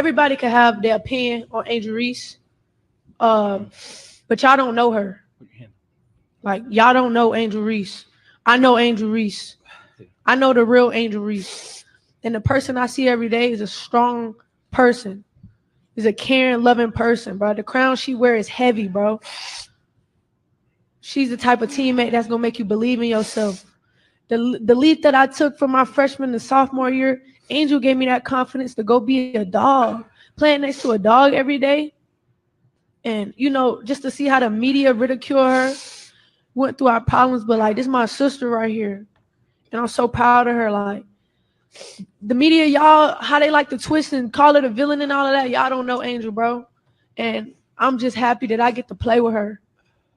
everybody can have their opinion on Angel Reese, but y'all don't know her. Like y'all don't know Angel Reese. I know Angel Reese. I know the real Angel Reese. And the person I see every day is a strong person. Is a caring, loving person, bro. The crown she wears is heavy, bro. She's the type of teammate that's gonna make you believe in yourself. The leap that I took from my freshman to sophomore year, Angel gave me that confidence to go be a dog, playing next to a dog every day, and just to see how the media ridicule her, went through our problems, but like this is my sister right here, and I'm so proud of her. Like the media, y'all, how they like to twist and call her the villain and all of that. Y'all don't know Angel, bro, and I'm just happy that I get to play with her.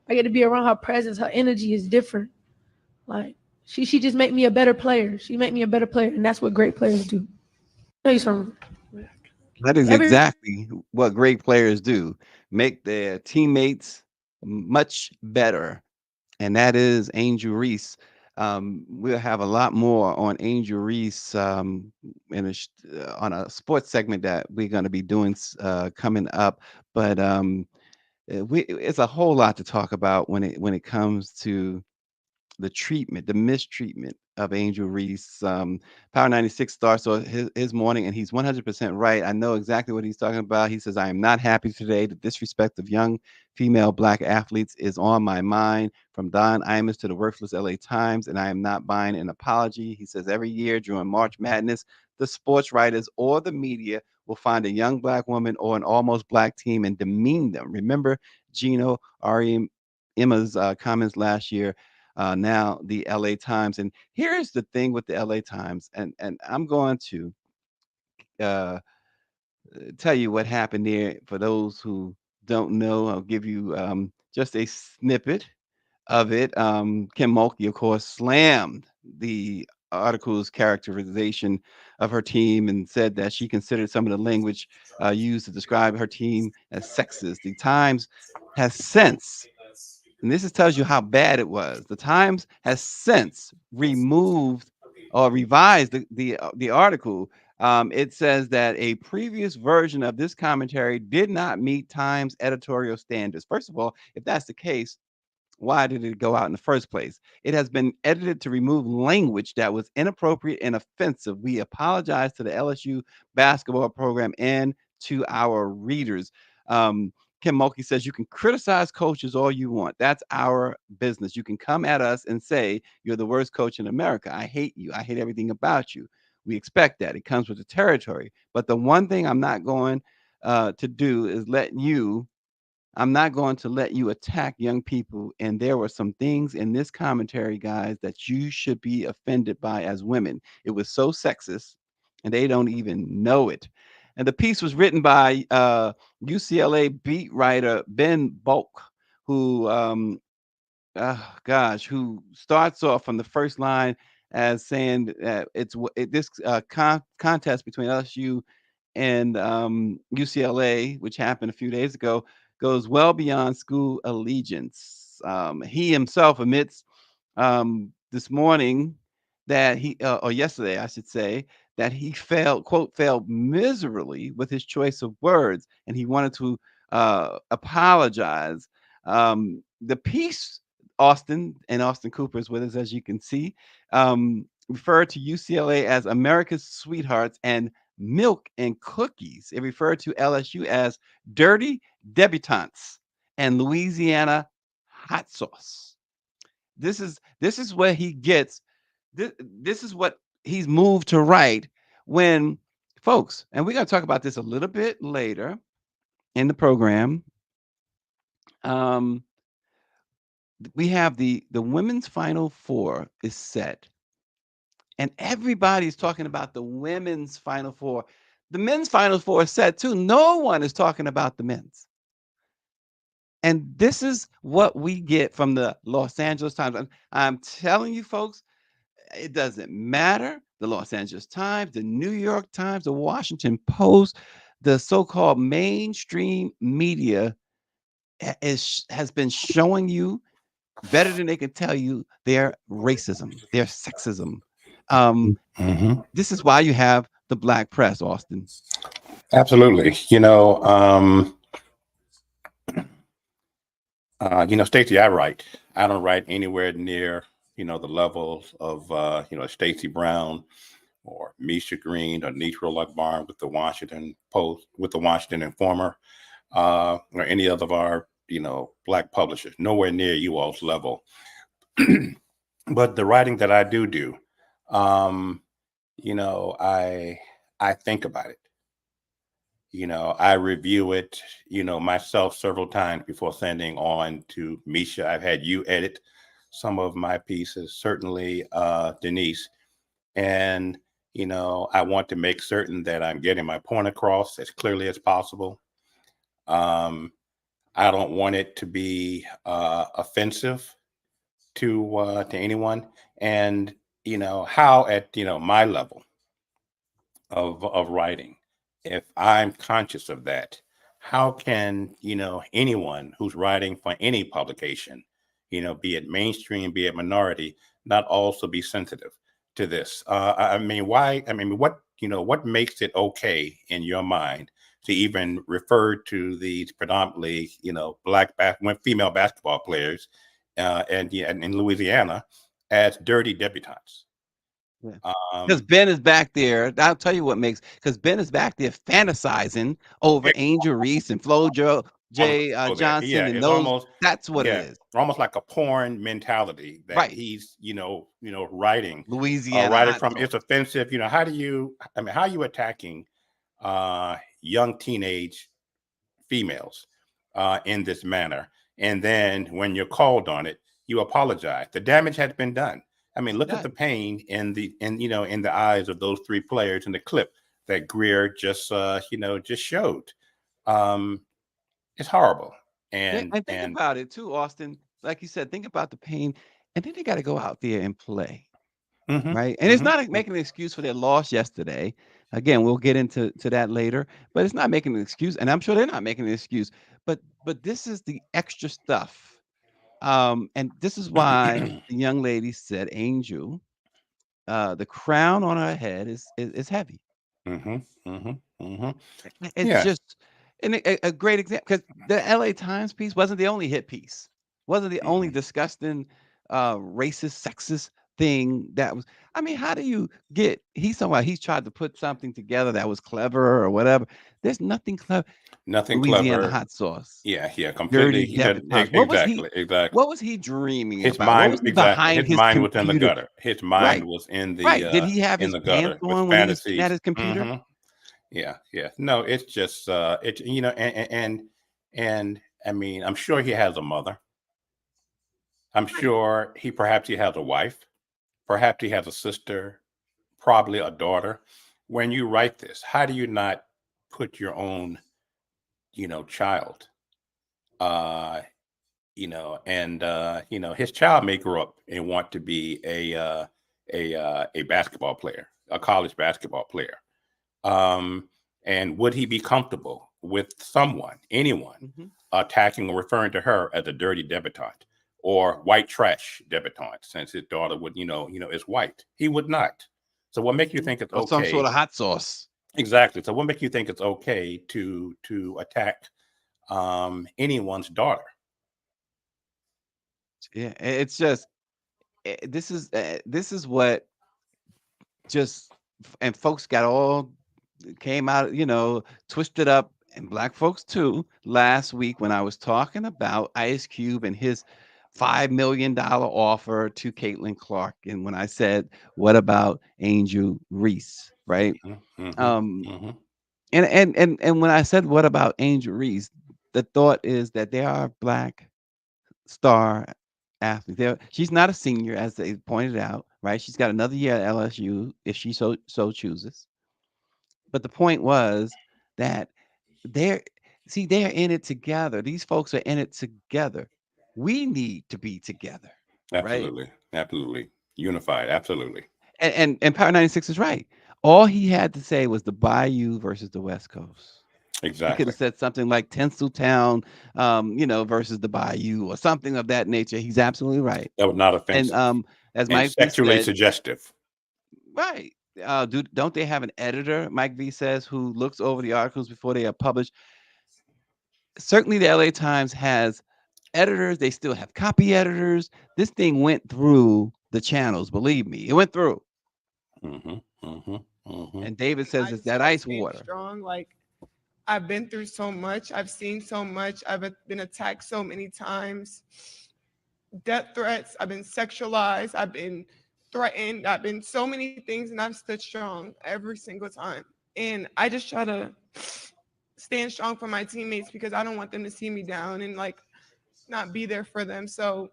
I get to be around her presence. Her energy is different. Like she just make me a better player. She make me a better player, and that's what great players do. Tell you something. That is Every exactly what great players do. Make their teammates much better. And that is Angel Reese. We'll have a lot more on Angel Reese on a sports segment that we're going to be doing coming up. But it's a whole lot to talk about when it comes to the treatment, the mistreatment of Angel Reese. Power 96 starts so his morning, and he's 100% right. I know exactly what he's talking about. He says, I am not happy today. The disrespect of young female black athletes is on my mind, from Don Imus to the worthless LA Times, and I am not buying an apology. He says, every year during March Madness, the sports writers or the media will find a young black woman or an almost black team and demean them. Remember Gino Ari Emma's comments last year, now the LA Times. And here's the thing with the LA Times, and I'm going to uh, tell you what happened there for those who don't know. I'll give you just a snippet of it. Kim Mulkey, of course, slammed the article's characterization of her team and said that she considered some of the language used to describe her team as sexist. The Times has since, and tells you how bad it was. The Times has since removed or revised the article. It says that a previous version of this commentary did not meet Times editorial standards. First of all, if that's the case, why did it go out in the first place? It has been edited to remove language that was inappropriate and offensive. We apologize to the LSU basketball program and to our readers. Kim Mulkey says you can criticize coaches all you want. That's our business. You can come at us and say you're the worst coach in America. I hate you. I hate everything about you. We expect that. It comes with the territory. But the one thing I'm not going to do is I'm not going to let you attack young people. And there were some things in this commentary, guys, that you should be offended by as women. It was so sexist, and they don't even know it. And the piece was written by UCLA beat writer Ben Bulk, who, who starts off on the first line as saying that this contest between LSU and UCLA, which happened a few days ago, goes well beyond school allegiance. He himself admits this morning that or yesterday, I should say, that he failed, quote, failed miserably with his choice of words, and he wanted to apologize. The piece, Austin Cooper is with us, as you can see, referred to UCLA as America's sweethearts and milk and cookies. It referred to LSU as dirty debutantes and Louisiana hot sauce. This is where he gets this is what he's moved to write when folks, and we're going to talk about this a little bit later in the program. Um, we have the women's final four is set, and everybody's talking about the women's final four. The men's final four is set too. No one is talking about the men's. And this is what we get from the Los Angeles Times. I'm telling you, folks, it doesn't matter. The Los Angeles Times, the New York Times, the Washington Post, the so-called mainstream media has been showing you better than they can tell you their racism, their sexism. Um, Mm-hmm. this is why you have the black press, Austin. Absolutely. Stacey, I don't write anywhere near, the levels of, Stacey Brown or Misha Green or Nitro Luckbarn with the Washington Post, with the Washington Informer, or any other of our, black publishers. Nowhere near you all's level. But the writing that I do, um, I think about it. I review it, myself several times before sending on to Misha. I've had you edit some of my pieces, certainly Denise. And, I want to make certain that I'm getting my point across as clearly as possible. Um, I don't want it to be offensive to anyone. And, how at, my level of writing, if I'm conscious of that, how can anyone who's writing for any publication, be it mainstream, be it minority, not also be sensitive to this? I mean, why? I mean, what makes it okay in your mind to even refer to these predominantly female basketball players, and yeah, in Louisiana, as dirty debutantes? Yeah. Because Um, Ben is back there. I'll tell you what makes, because Ben is back there fantasizing over Angel Reese and Flo I was J. gonna go there. Yeah, Johnson and it's those. almost That's what it yeah, is. almost like a porn mentality that Right. he's writing, Louisiana writing hot from. It's sauce. offensive. How do you? I mean, how are you attacking young teenage females in this manner? And then when you're called on it, you apologize. The damage has been done. I mean, look at Yeah. the pain in the eyes of those three players in the clip that Greer just showed. Um, it's horrible. Yeah, And and think about it too, Austin. Like you said, think about the pain, and then they got to go out there and play, hmm right? And it's hmm not making an excuse for their loss yesterday. Again, we'll get into that later, but it's not making an excuse, and I'm sure they're not making an excuse. But this is the extra stuff, and this is why the young lady said, "Angel, the crown on her head is heavy." hmm hmm hmm It's Yeah, just a great example because the LA Times piece wasn't the only hit piece, wasn't the only hmm disgusting, racist, sexist thing that was. I mean, how do you get? He's talking about he's tried to put something together that was clever or whatever. There's nothing clever. nothing Louisiana clever. hot sauce, Yeah, yeah, dirty completely. debutante. What was he? Exactly, exactly. What was he dreaming about? What was he Exactly. behind His his mind was in the computer? gutter. His mind Right, was right. Did he have in his the pants gutter with on when he was sitting at fantasies. his computer? hmm Yeah, yeah. No, it's just and I mean, I'm sure he has a mother. I'm Right. sure he has a wife. Perhaps he has a sister, probably a daughter. When you write this, how do you not put your own, child, uh, and his child may grow up and want to be a basketball player, a college basketball player. Um, and would he be comfortable with anyone, Mhm. attacking or referring to her as a dirty debutante or white trash debutante, since his daughter would, is white? He would not. So what makes you Mhm. think it's Or some sort okay? of hot sauce. Exactly. So what makes you think it's okay to attack anyone's daughter? Yeah, it's just this is what just and folks got all came out, twisted up, and black folks too last week when I was talking about Ice Cube and his $5 million offer to Caitlin Clark, and when I said, "What about Angel Reese?" Right? hmm hmm Um, hmm and when I said, "What about Angel Reese?" The thought is that there are black star athlete. She's not a senior, as they pointed out, right? She's got another year at LSU if she so chooses. But the point was that they're they're in it together. These folks are in it together. We need to be together, right? Absolutely. Absolutely. Unified. Absolutely. And Power 96 is right. All he had to say was the Bayou versus the West Coast. He could Exactly. have said something like Tinseltown, versus the Bayou or something of that nature. He's absolutely right. That was not And offensive as and Mike just sexually said, suggestive. right. don't they have an editor, Mike V says, who looks over the articles before they are published? Certainly the LA Times has editors. They still have copy editors. This thing went through the channels, believe me. It went through. Mm-hmm. Mm-hmm. Mm-hmm. And David says I it's just that want to ice stay water. strong. Like, I've been through so much. I've seen so much. I've been attacked so many times. Death threats. I've been sexualized. I've been threatened. I've been so many things, and I've stood strong every single time. And I just try to stand strong for my teammates because I don't want them to see me down and like not be there for them. So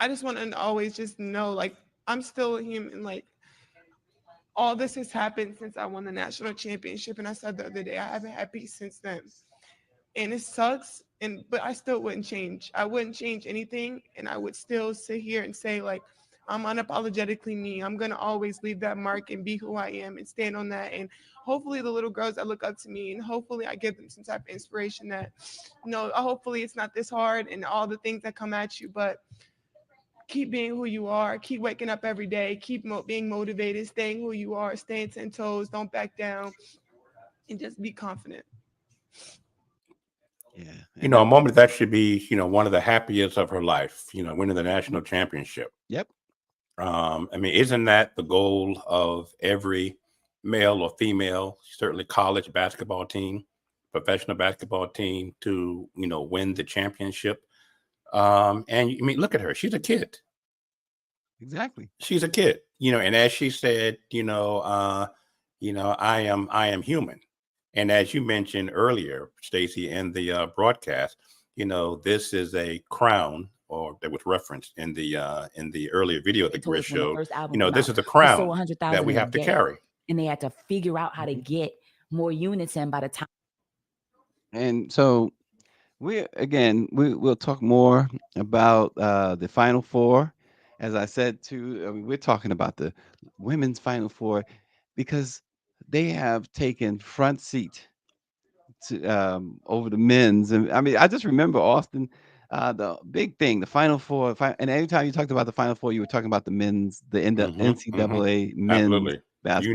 I just want to always just know like I'm still a human. Like all this has happened since I won the national championship. And I said the other day, I haven't had peace since then. And it sucks. But I still wouldn't change. I wouldn't change anything. And I would still sit here and say, like, I'm unapologetically me. I'm gonna always leave that mark and be who I am and stand on that. And hopefully the little girls that look up to me and hopefully I give them some type of inspiration that, hopefully it's not this hard and all the things that come at you, but keep being who you are, keep waking up every day, keep being motivated, staying who you are, staying 10 toes, don't back down, and just be confident. Yeah. You know, a moment that should be, one of the happiest of her life, winning the national championship. Yep. I mean, isn't that the goal of every male or female, certainly college basketball team, professional basketball team to, win the championship? And I mean, look at her. She's a kid. Exactly. She's a kid, and as she said, I am human. And as you mentioned earlier, Stacey, in the broadcast, this is a crown, or that was referenced in the earlier video that Chris showed. This is a crown that we have to carry. And they had to figure out how to get more units in by the time. And so we'll talk more about the Final Four. As I said too, I mean, we're talking about the women's Final Four because they have taken front seat to over the men's. And I mean, I just remember Austin, the big thing, the Final Four. And anytime you talked about the Final Four, you were talking about the men's, the NCAA men's Absolutely. basketball. You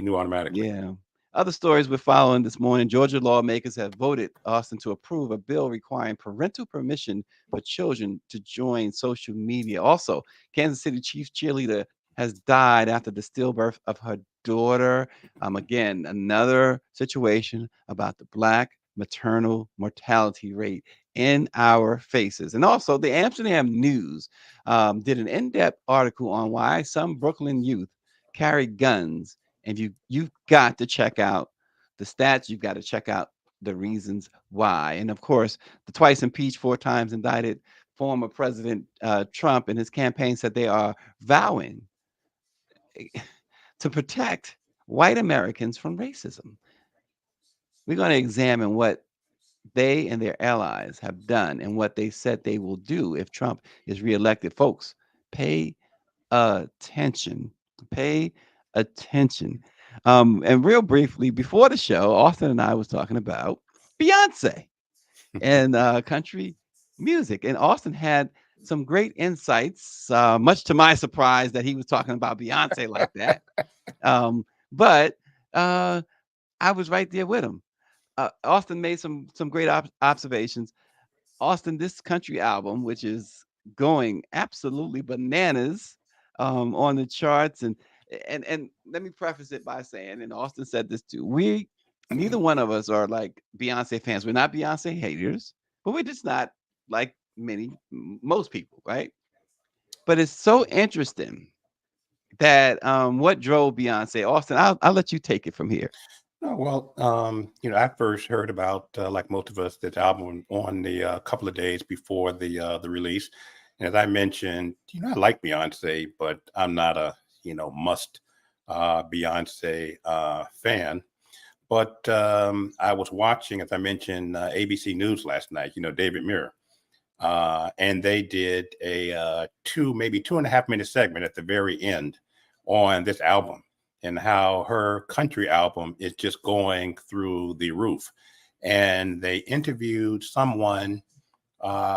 knew automatically. Yeah. Other stories we're following this morning. Georgia lawmakers have voted, Austin, to approve a bill requiring parental permission for children to join social media. Also, Kansas City Chief Cheerleader has died after the stillbirth of her daughter. Again, another situation about the Black maternal mortality rate in our faces. And also, the Amsterdam News did an in-depth article on why some Brooklyn youth carry guns. And you've got to check out the stats. You've got to check out the reasons why. And of course, the twice impeached, 4 times indicted former President Trump and his campaign said they are vowing to protect white Americans from racism. We're going to examine what they and their allies have done and what they said they will do if Trump is reelected. Folks, pay attention. Pay attention. And real briefly, before the show, Austin and I was talking about Beyonce and country music. And Austin had some great insights, much to my surprise that he was talking about Beyonce like that. But I was right there with him. Austin made some great observations. Austin, this country album, which is going absolutely bananas on the charts, and let me preface it by saying, and Austin said this too, neither one of us are like Beyonce fans. We're not Beyonce haters, but we're just not like most people, right? But it's so interesting that what drove Beyonce. Austin, I'll let you take it from here. Oh, well, I first heard about, like most of us, this album on the couple of days before the release. And as I mentioned, I like Beyonce, but I'm not a, must Beyonce fan. But I was watching, as I mentioned, ABC News last night, David Muir. And they did a maybe 2.5 minute segment at the very end on this album and how her country album is just going through the roof. And they interviewed someone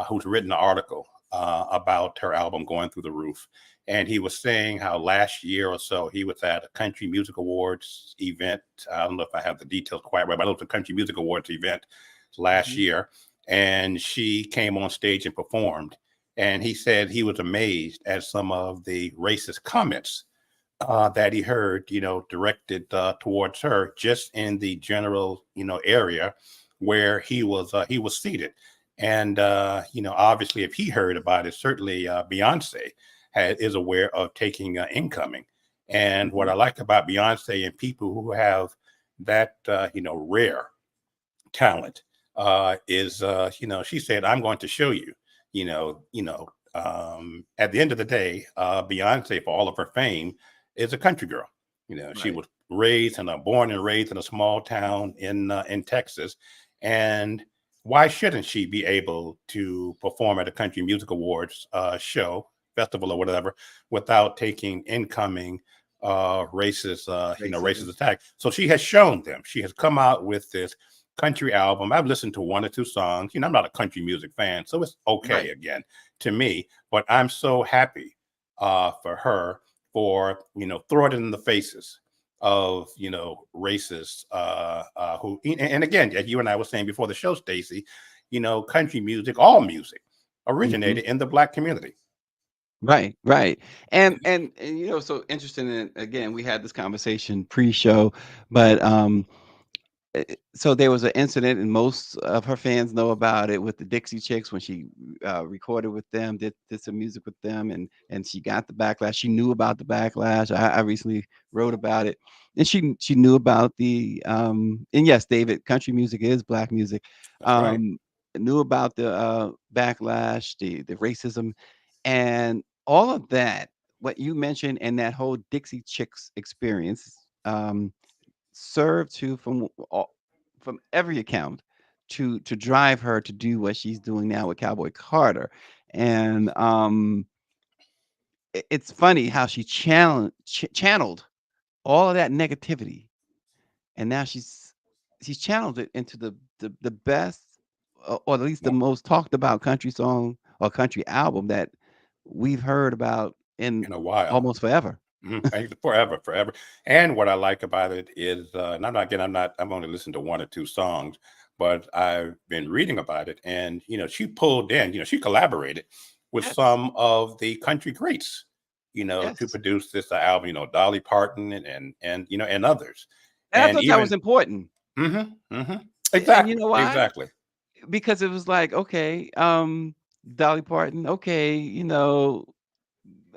who's written an article about her album going through the roof. and he was saying how last year or so he was at a country music awards event. I don't know if I have the details quite right, but it was a country music awards event last Mhm. year, and she came on stage and performed. And he said he was amazed at some of the racist comments that he heard, directed towards her, just in the general, area where he was seated. And obviously, if he heard about it, certainly Beyonce is aware of taking incoming. And what Mhm. I like about Beyonce and people who have that, rare talent is, she said, "I'm going to show you." At the end of the day, Beyonce, for all of her fame, is a country girl. She Right. was born and raised in a small town in Texas, and why shouldn't she be able to perform at a country music awards show, festival, or whatever, without taking incoming Racism. racist attack? So she has shown them. She has come out with this country album. I've listened to one or two songs. I'm not a country music fan, so it's okay Right. again to me. But I'm so happy for her for throw it in the faces of racists who and again, as you and I were saying before the show, Stacey, country music, all music Mhm. originated in the Black community. Right, right. And so interesting. And again, we had this conversation pre-show, but so there was an incident, and most of her fans know about it with the Dixie Chicks when she recorded with them, did some music with them, and she got the backlash. She knew about the backlash. I recently wrote about it, and she knew about the and yes, David, country music is Black music. That's right. Um, knew about the backlash, the racism, and all of that. What you mentioned and that whole Dixie Chicks experience. Serve to from every account to drive her to do what she's doing now with Cowboy Carter. And it's funny how she channeled all of that negativity, and now she's channeled it into the best, or at least the Well, most talked about country song or country album that we've heard about in in a while. almost forever. Forever, forever. And what I like about it is, and I've only listened to one or two songs, but I've been reading about it. And, she pulled in, she collaborated with Yes, some of the country greats, to yes. produce this album, Dolly Parton and others. And I And thought that was even, important. And you exactly, know why? exactly. Because it was like, okay, Dolly Parton, okay, so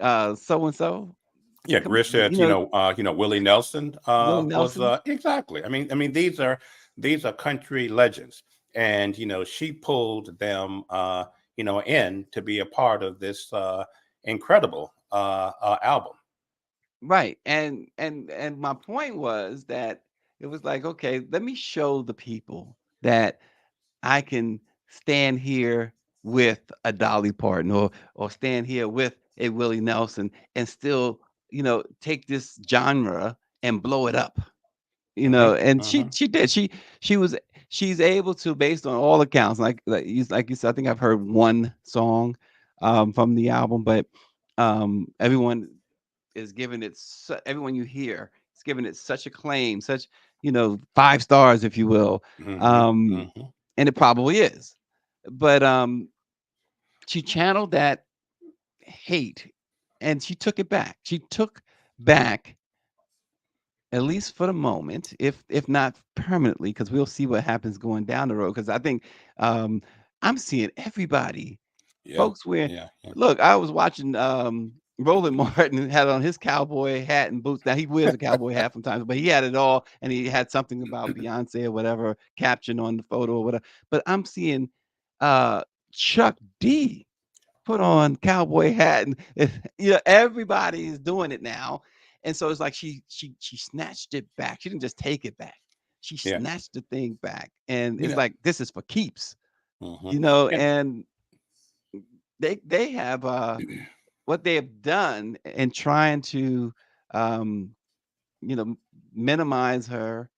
and so, Yeah, come, Grisha, Willie Nelson Willie was Nelson, exactly. I mean, these are country legends, and she pulled them, in to be a part of this incredible album. right? And my point was that it was like, okay, let me show the people that I can stand here with a Dolly Parton or stand here with a Willie Nelson and still, take this genre and blow it up. Hmm. And she Hmm. she did. She was she's able to, based on all accounts, like you said, I think I've heard one song from the album, but everyone is giving it everyone you hear is giving it such acclaim, such, 5 stars, if you will. Hmm. Um Hmm. and it probably is. But she channeled that hate and she took it back. She took back, at least for the moment, if not permanently, because we'll see what happens going down the road. Because I think um, I'm seeing everybody, Yeah, folks. Where yeah, yeah. look, I was watching Roland Martin had on his cowboy hat and boots. Now he wears a cowboy hat sometimes, but he had it all, and he had something about Beyonce or whatever caption on the photo or whatever. But I'm seeing Chuck D put on cowboy hat and everybody is doing it now. And so it's like she snatched it back. She didn't just take it back. She Yeah. snatched the thing back. And it's Yeah. like this is for keeps, Hmm. And and they have what they have done in trying to um you know minimize her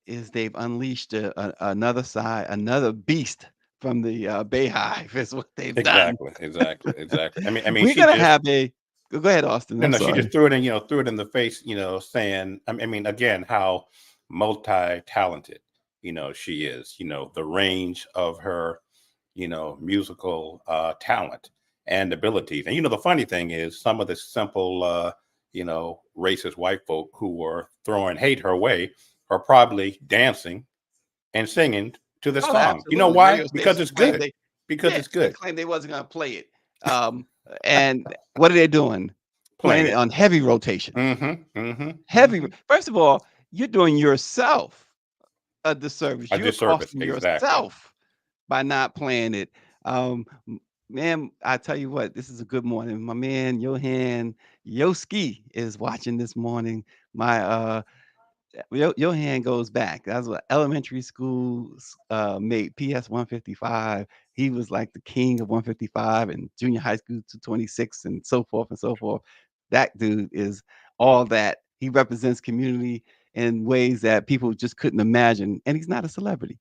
is they've unleashed another side, another beast from the Bayhive is what they've done. exactly, exactly, exactly. I mean, We're she gonna just have a Go ahead, Austin. No, I'm no, she sorry. just threw it in, threw it in the face, saying, I mean, again, how multi-talented, she is, the range of her, musical talent and abilities. And, the funny thing is some of the simple, racist white folk who were throwing hate her way are probably dancing and singing to this Oh, song. You know absolutely. why? Radio Because stations it's claim good. they Because yeah, it's they good. claim they wasn't gonna play it. And what are they doing? Playing Playing it it. on heavy rotation. Mm-hmm. Mm-hmm. Heavy. Mm-hmm. First of all, you're doing yourself a disservice. A You're disservice. costing Exactly. yourself by not playing it. Man, I tell you what, this is a good morning. My man Johan Yoski is watching this morning. My your hand goes back. That was an elementary school mate, PS 155. He was like the king of 155 and junior high school 226 and so forth and so forth. That dude is all that. He represents community in ways that people just couldn't imagine. And he's not a celebrity,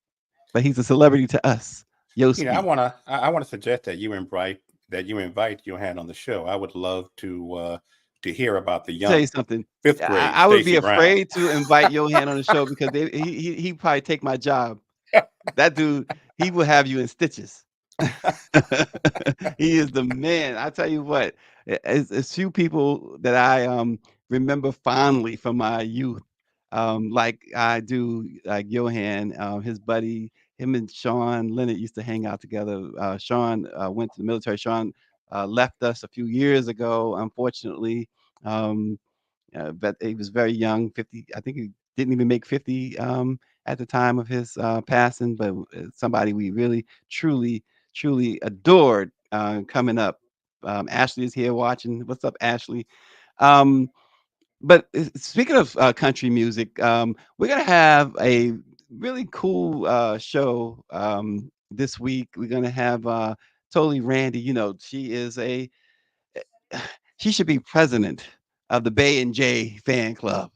but he's a celebrity to us. I Yoski. wanna suggest that you invite Johan on the show. I would love to hear about the Tell young you something. fifth grade I would be Stacy Brown. afraid to invite Johan on the show because he probably take my job. That dude, he will have you in stitches. He is the man. I tell you what, it's few people that I remember fondly from my youth. Like I do, like Johan, his buddy, him and Sean Leonard used to hang out together. Sean went to the military. Sean left us a few years ago, unfortunately. Um, but he was very young, 50. I think he didn't even make 50 at the time of his passing, but somebody we really, truly, truly adored coming up. Ashley is here watching. What's up, Ashley? Um, but speaking of country music, we're going to have a really cool show this week. We're going to have Totally Randy. She is she should be president of the Bay and J fan club.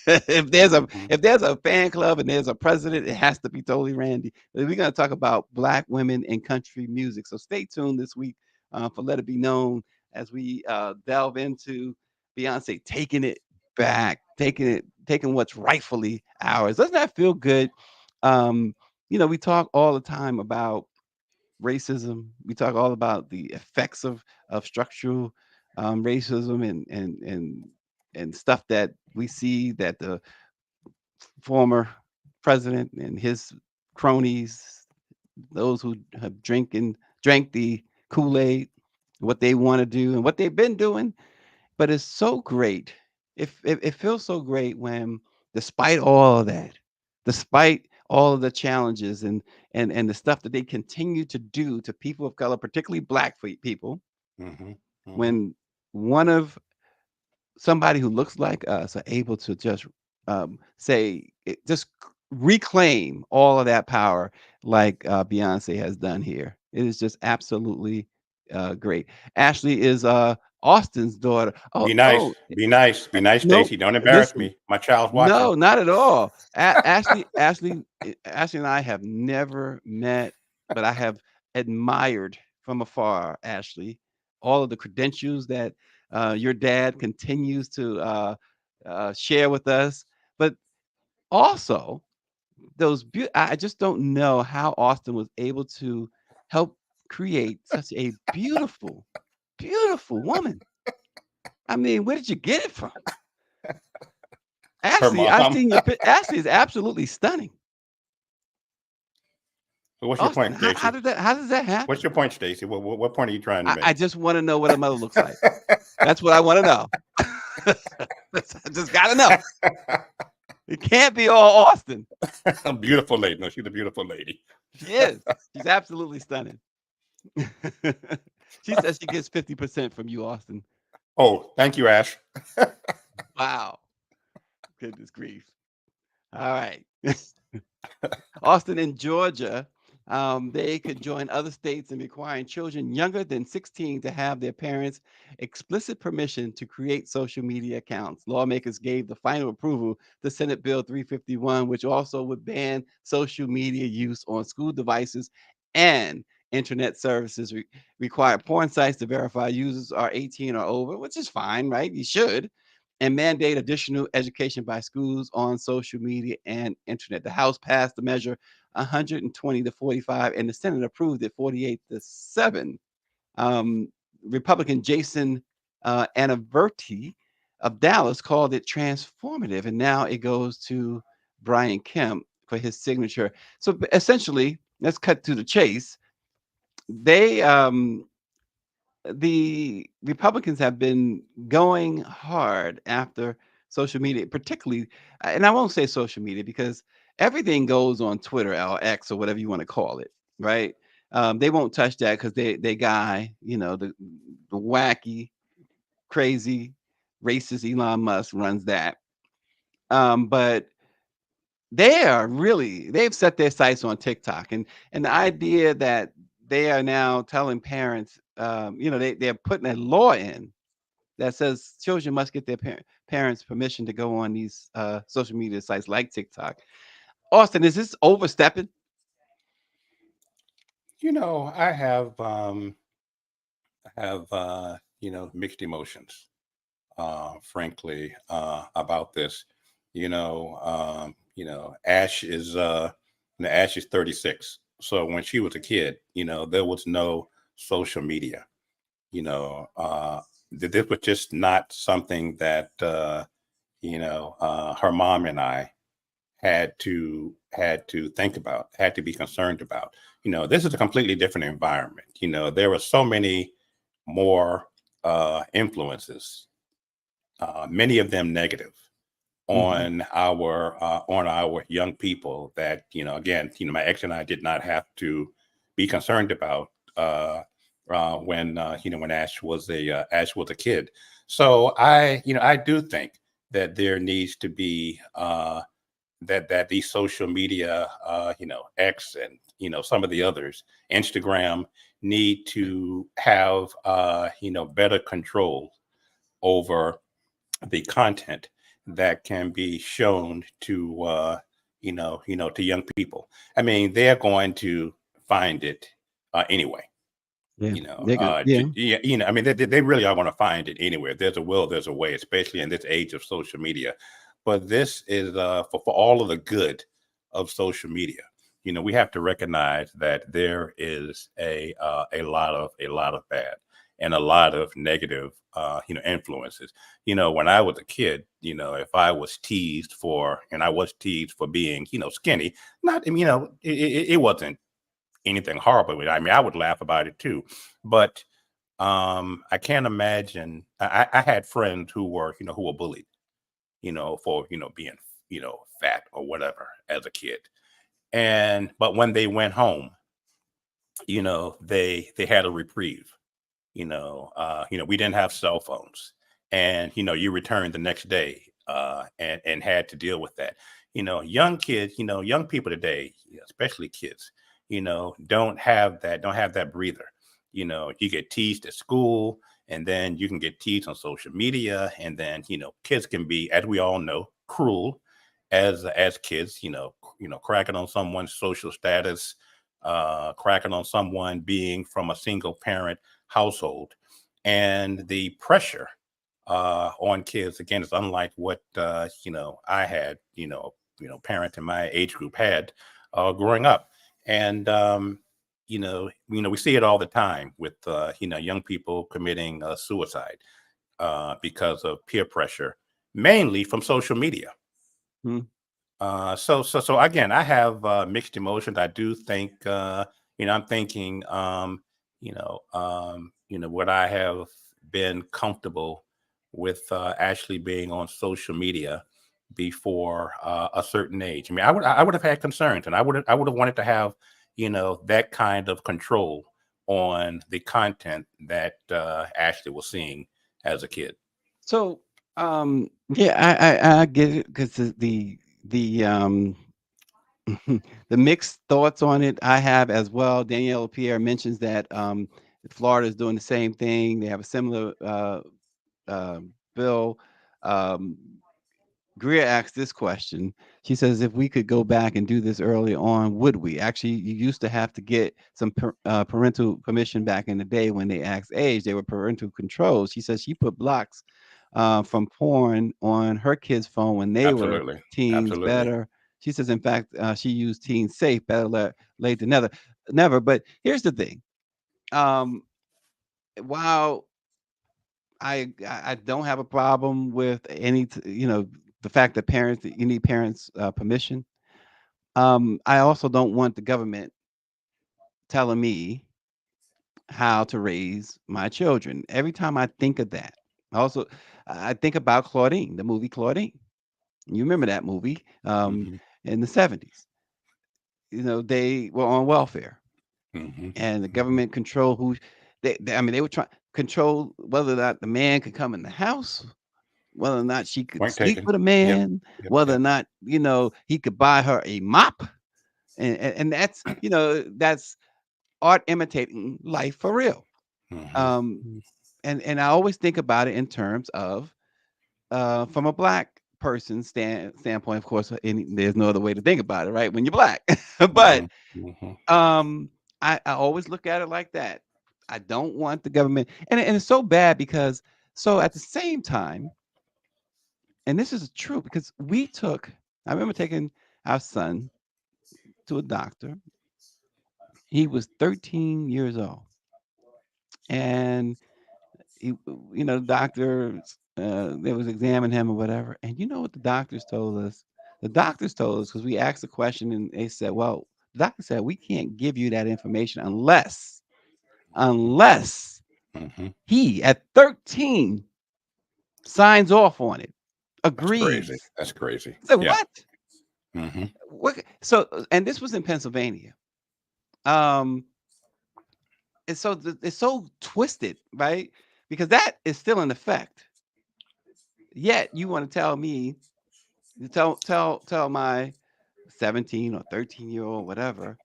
if there's a Mhm. if there's a fan club and there's a president, it has to be totally Randy. But we're gonna talk about Black women in country music. So stay tuned this week for Let It Be Known as we delve into Beyonce taking it back, taking what's rightfully ours. Doesn't that feel good? Um, we talk all the time about racism. We talk all about the effects of structural racism and stuff that we see that the former president and his cronies, those who have drank the Kool-Aid, what they want to do and what they've been doing. But it's so great. It feels so great when, despite all of that, despite all of the challenges and the stuff that they continue to do to people of color, particularly Black people, Mhm. Mhm. when one of somebody who looks like us are able to just just reclaim all of that power like Beyonce has done here. It is just absolutely great. Ashley is Austin's daughter. Be nice. Be nice. Be nice, No, Stacy. Don't embarrass listen. me. My child's watching. No, not at all. Ashley and I have never met, but I have admired from afar, Ashley, all of the credentials that your dad continues to share with us. But also, I just don't know how Austin was able to help create such a beautiful, beautiful woman. I mean, where did you get it from? Her Ashley, I've mom. seen your Ashley is absolutely stunning. What's your Austin, point, how Stacy? did that how does that What's happen? your point, Stacy? What point are you trying to I make? just want to know what a mother looks like. That's what I want to know. I just gotta know. It can't be all Austin. A beautiful lady. No, she's a beautiful lady. She is. She's absolutely stunning. She says she gets 50% from you, Austin. Oh, thank you, Ash. Wow. Goodness grief. All right. Austin in Georgia, they could join other states in requiring children younger than 16 to have their parents' explicit permission to create social media accounts. Lawmakers gave the final approval to Senate Bill 351, which also would ban social media use on school devices and internet services require porn sites to verify users are 18 or over, which is fine, right? You should. And mandate additional education by schools on social media and internet. The House passed the measure 120 to 45, and the Senate approved it 48 to 7. Um, Republican Jason Anaverti of Dallas called it transformative, and now it goes to Brian Kemp for his signature. So essentially, let's cut to the chase. They the Republicans have been going hard after social media, particularly, and I won't say social media because everything goes on Twitter or X or whatever you want to call it, right? They won't touch that because they guy, the wacky, crazy, racist Elon Musk runs that. But they've set their sights on TikTok, and the idea that they are now telling parents, they're putting a law in that says children must get their parents' permission to go on these social media sites like TikTok. Austin, is this overstepping? I have mixed emotions, frankly, about this. Ash is 36. So when she was a kid, there was no social media. This was just not something that her mom and I had to think about, had to be concerned about. This is a completely different environment. There were so many more influences, many of them negative, Mhm. on our young people that again my ex and I did not have to be concerned about when Ash was a kid. So I do think that there needs to be that these social media, X and some of the others, Instagram, need to have better control over the content that can be shown to to young people. I mean, they're going to find it anyway. Yeah, they're gonna. Yeah, Yeah, I mean, they really are going to find it anywhere. There's a will, there's a way, especially in this age of social media. But this is for all of the good of social media. We have to recognize that there is a lot of bad and a lot of negative influences. When I was a kid, if I was teased for, and I was teased for being skinny, not it wasn't anything horrible with it. I mean, I would laugh about it too, but I can't imagine. I had friends who were bullied, for being fat or whatever as a kid, and but when they went home, they had a reprieve. We didn't have cell phones, and you returned the next day, and had to deal with that. Young kids, young people today, especially kids, don't have that breather. You get teased at school, and then you can get teased on social media, and then kids can be, as we all know, cruel as kids. Cracking on someone's social status, cracking on someone being from a single parent household, and the pressure on kids again is unlike what I had, parents in my age group had growing up. And we see it all the time with young people committing suicide because of peer pressure, mainly from social media. Mhm. So again, I have mixed emotions. I do think, I'm thinking, would I have been comfortable with actually being on social media before a certain age? I mean, I would have had concerns, and I would have wanted to have, that kind of control on the content that Ashley was seeing as a kid. So, yeah, I get it because the the mixed thoughts on it I have as well. Danielle Pierre mentions that Florida is doing the same thing. They have a similar bill. Um, Greer asked this question. She says, if we could go back and do this early on, would we? Actually, you used to have to get some parental permission back in the day when they asked age. They were parental controls. She says she put blocks from porn on her kids' phone when they were Absolutely. teens. Absolutely. Better. She says, in fact, she used Teen Safe. Better late than never. Never. But here's the thing. Um, while I don't have a problem with the fact that you need parents permission. I also don't want the government telling me how to raise my children. Every time I think of that, also I think about Claudine, the movie Claudine. You remember that movie Hmm. in the 70s. They were on welfare, Hmm. and the Hmm. government control who I mean, they were trying control whether or not the man could come in the house, whether or not she could Point sleep taken. with a Yep. man, Yep. whether or Yep. not, he could buy her a mop. And that's art imitating life for real. Hmm. Um, and I always think about it in terms of from a black person standpoint, of course, there's no other way to think about it, right? When you're black. But Hmm. Hmm. um, I always look at it like that. I don't want the government, and it's so bad because so at the same time, and this is true because I remember taking our son to a doctor. He was 13 years old, and the doctors, they was examining him or whatever. And you know what the doctors told us? The doctors told us because we asked the question, and they said, "Well, the doctor said we can't give you that information unless Hmm. he at 13 signs off on it, That's crazy. agrees." That's crazy. I said, Yeah. "What? Hmm. What?" So, and this was in Pennsylvania. Um, and so it's so twisted, right? Because that is still in effect. Yet you want to tell me, tell my 17 or 13-year-old, whatever,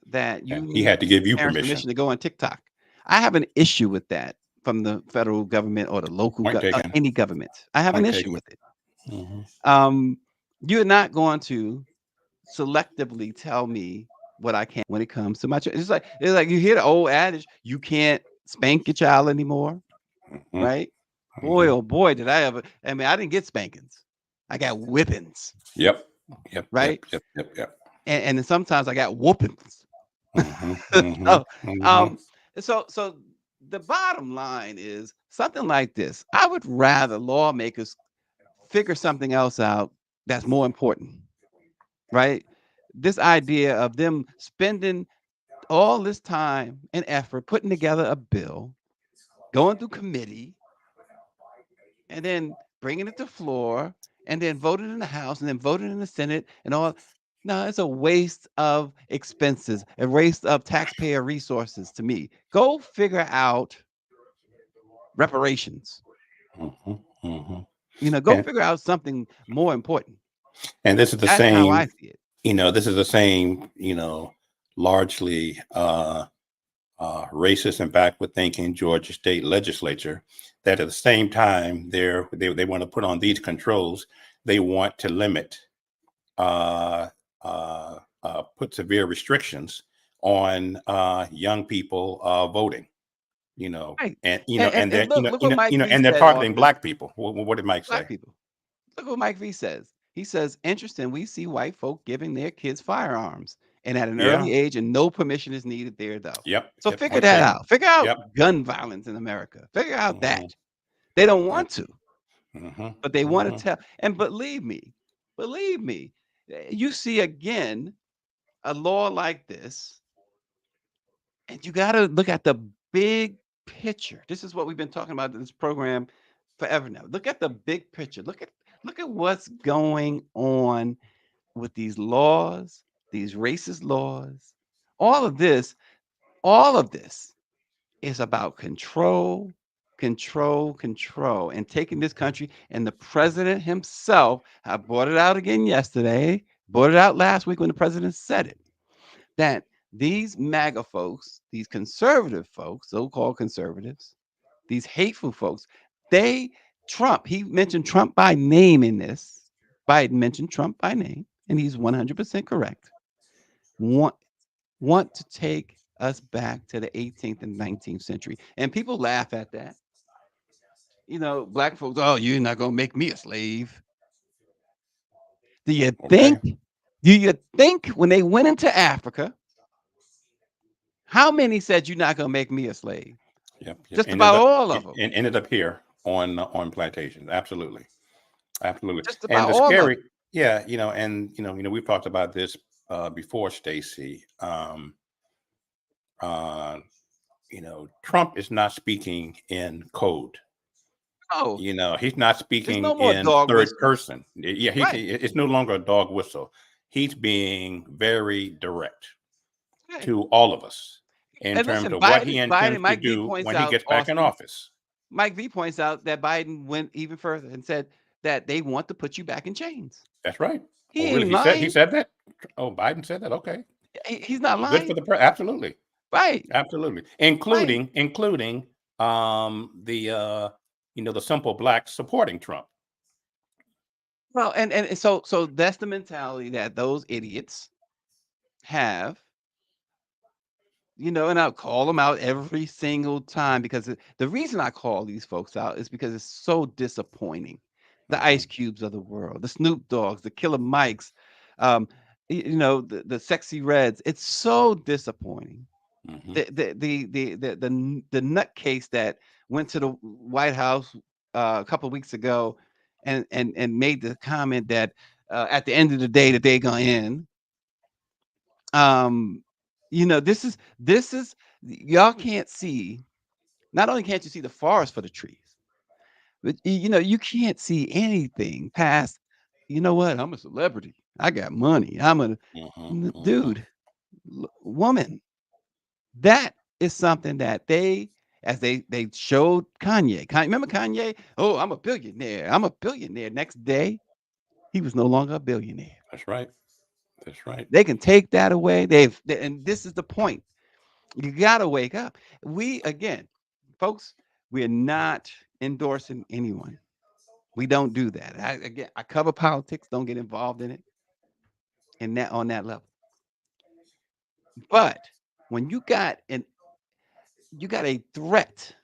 that you And he need had to give you parents' permission. permission to go on TikTok. I have an issue with that from the federal government or the local Point taken. any government. I have an Point issue taken. with it. Hmm. Um, you're not going to selectively tell me what I can when it comes to my child. It's like you hear the old adage, you can't spank your child anymore, Hmm. right? Boy, Hmm. oh boy, did I ever. I mean, I didn't get spankings. I got whippings, Yep. Yep. Yep. right? Yep. Yep. Yep. And then sometimes I got whoopings. Hmm. Hmm. so, Hmm. um, so the bottom line is something like this. I would rather lawmakers figure something else out that's more important, right? This idea of them spending all this time and effort putting together a bill, going through committee, and then bringing it to floor, and then voted in the House, and then voted in the Senate, and all. No, it's a waste of expenses, a waste of taxpayer resources to me. Go figure out reparations. Hmm. Hmm. Go And figure out something more important. and this is the That's how I same. see it. This is the same. Largely racist and backward thinking Georgia state legislature that at the same time they want to put on these controls. They want to limit, uh, put severe restrictions on young people voting. Right. And And, and and they're look what Mike V and they're said targeting often. black people. What did Mike Black say? people. Look what Mike V says. He says, interesting, we see white folk giving their kids firearms and at an Yeah. early age, and no permission is needed there, though. Yep. So Yep. figure Point that taken. out. Figure out Yep. gun violence in America. Figure out that. Hmm. They don't want to, Hmm. but they want Hmm. to tell. And believe me, you see again a law like this, and you got to look at the big picture. This is what we've been talking about in this program forever now. Look at the big picture. Look at what's going on with these laws, these racist laws. All of this, all of this is about control, control, control, and taking this country. And the president himself, I brought it out again yesterday, brought it out last week when the president said it, that these MAGA folks, these conservative folks, so-called conservatives, these hateful folks, he mentioned Trump by name in this. Biden mentioned Trump by name, and he's 100% correct. Want want to take us back to the 18th and 19th century, and people laugh at that. Black folks. Oh, you're not gonna make me a slave. Do you Okay. think? Do you think when they went into Africa, how many said you're not gonna make me a slave? Yep. Yep. Just about all of them. Ended up here on plantations. Absolutely. Absolutely. Just And about the all of scary, them. yeah, we've talked about this before, Stacy. Uh, Trump is not speaking in code. Oh, He's not there's speaking no more in dog third whistle. person. Yeah, Right. it's no longer a dog whistle. He's being very direct Right. to all of us in And terms listen, of what he Biden, intends to Mike V do points when he out, gets back in Austin, office. Mike V points out that Biden went even further and said that they want to put you back in chains. That's right. He Oh, really? ain't He lying. said that? Oh, Biden said that. Okay. He's not Good for lying. the press. Absolutely. Right. Absolutely. Right. Including the simple blacks supporting Trump. Well, and so that's the mentality that those idiots have. And I'll call them out every single time because the reason I call these folks out is because it's so disappointing. The Ice Cubes of the world, the Snoop Dogs, the Killer Mikes, um, the Sexy Reds. It's so disappointing. Mhm. The nutcase that went to the White House a couple of weeks ago and made the comment that at the end of the day that they're gonna end. This is y'all can't see. Not only can't you see the forest for the trees, but you can't see anything past. You know what? I'm a celebrity. I got money. Mhm. Dude, woman. That is something that they showed Kanye. Remember Kanye? Oh, I'm a billionaire. I'm a billionaire. Next day, he was no longer a billionaire. That's right. That's right. They can take that away. And this is the point. You gotta wake up. Again, folks, we're not endorsing anyone. We don't do that. I cover politics, don't get involved in it on that level. But when you got a threat,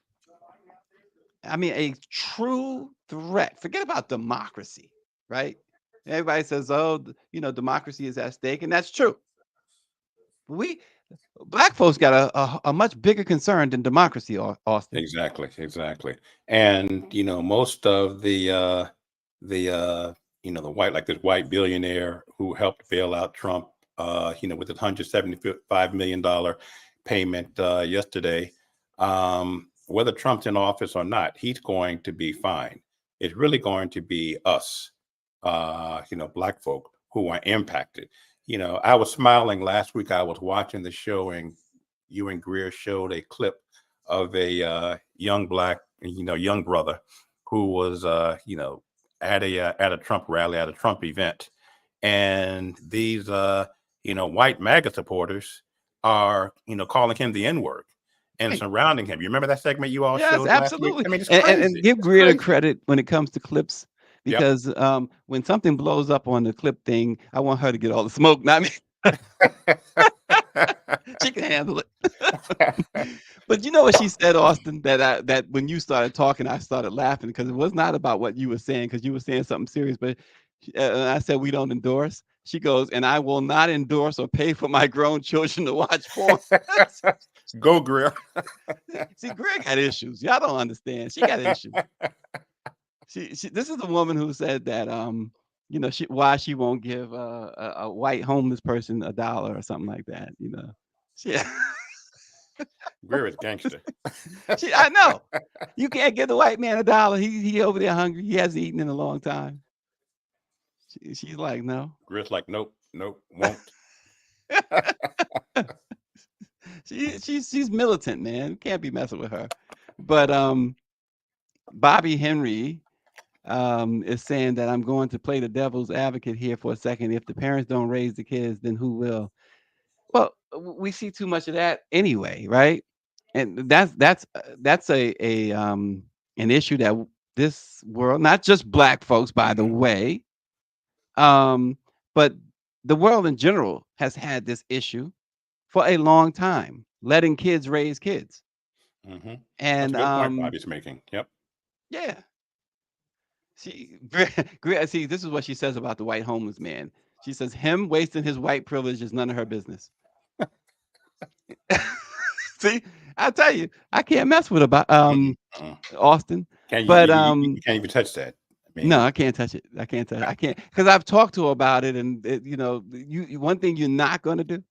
I mean, a true threat. Forget about democracy, right? Everybody says, "Oh, democracy is at stake," and that's true. We black folks got a much bigger concern than democracy, Austin. Exactly. Exactly. And most of the white, like this white billionaire who helped bail out Trump, with his $175 million payment yesterday. Whether Trump's in office or not, he's going to be fine. It's really going to be us, black folk who are impacted. I was smiling last week. I was watching the show, and you and Greer showed a clip of a young black, young brother who was, at a Trump rally, at a Trump event, and these, white MAGA supporters are, calling him the N-word and Right. surrounding him. You remember that segment you all Yes, showed last week? absolutely. I mean, it's And crazy. give It's Greer the crazy. credit when it comes to clips Yep. because when something blows up on the clip thing, I want her to get all the smoke, not me. She can handle it. But you know what she said, Austin? That when you started talking, I started laughing because it was not about what you were saying because you were saying something serious. But I said we don't endorse. She goes, and I will not endorse or pay for my grown children to watch porn. Go, Greer. See, Greg got issues. Y'all don't understand. She got issues. This is the woman who said that why she won't give a white homeless person $1 or something like that. She, Greer is gangster. I know you can't give the white man $1. He over there hungry. He hasn't eaten in a long time. She's like, no. Greer's like, nope, won't. She's militant, man. Can't be messing with her. But Bobby Henry is saying that I'm going to play the devil's advocate here for a second. If the parents don't raise the kids, then who will? Well, we see too much of that anyway, right? And that's an issue that this world, not just black folks, by the way, But the world in general has had this issue for a long time, letting kids raise kids. Hmm. That's And a good point Bobby's making. Yep. yeah, she see, this is what she says about the white homeless man. She says him wasting his white privilege is none of her business. See, I tell you, I can't mess with about Uh, Austin. can you, But you can't even touch that. I no, mean, I can't touch it. I can't touch. I can't because I've talked to her about it, and one thing you're not going to do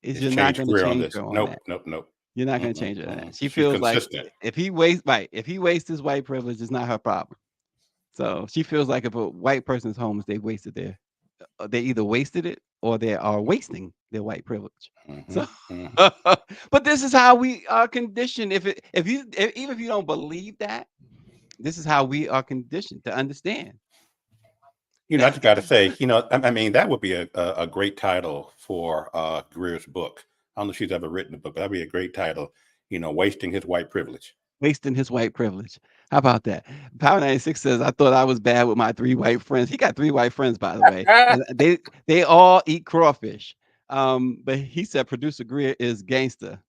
is it's you're not changed going to career on change this. her on Nope, that. nope, nope. You're not going to Mm-mm, change her on that. mm-mm. She She's feels like consistent. if he wastes his white privilege, it's not her problem. So she feels like if a white person's homeless, they either wasted it or they are wasting their white privilege. Hmm. So, Hmm. but this is how we are conditioned. Even if you don't believe that, this is how we are conditioned to understand. I just got to say, I mean, that would be a great title for Greer's book. I don't know if she's ever written a book, but that'd be a great title. Wasting his white privilege. Wasting his white privilege. How about that? Power 96 says, I thought I was bad with my three white friends. He got three white friends, by the way. And they all eat crawfish. But he said producer Greer is gangster.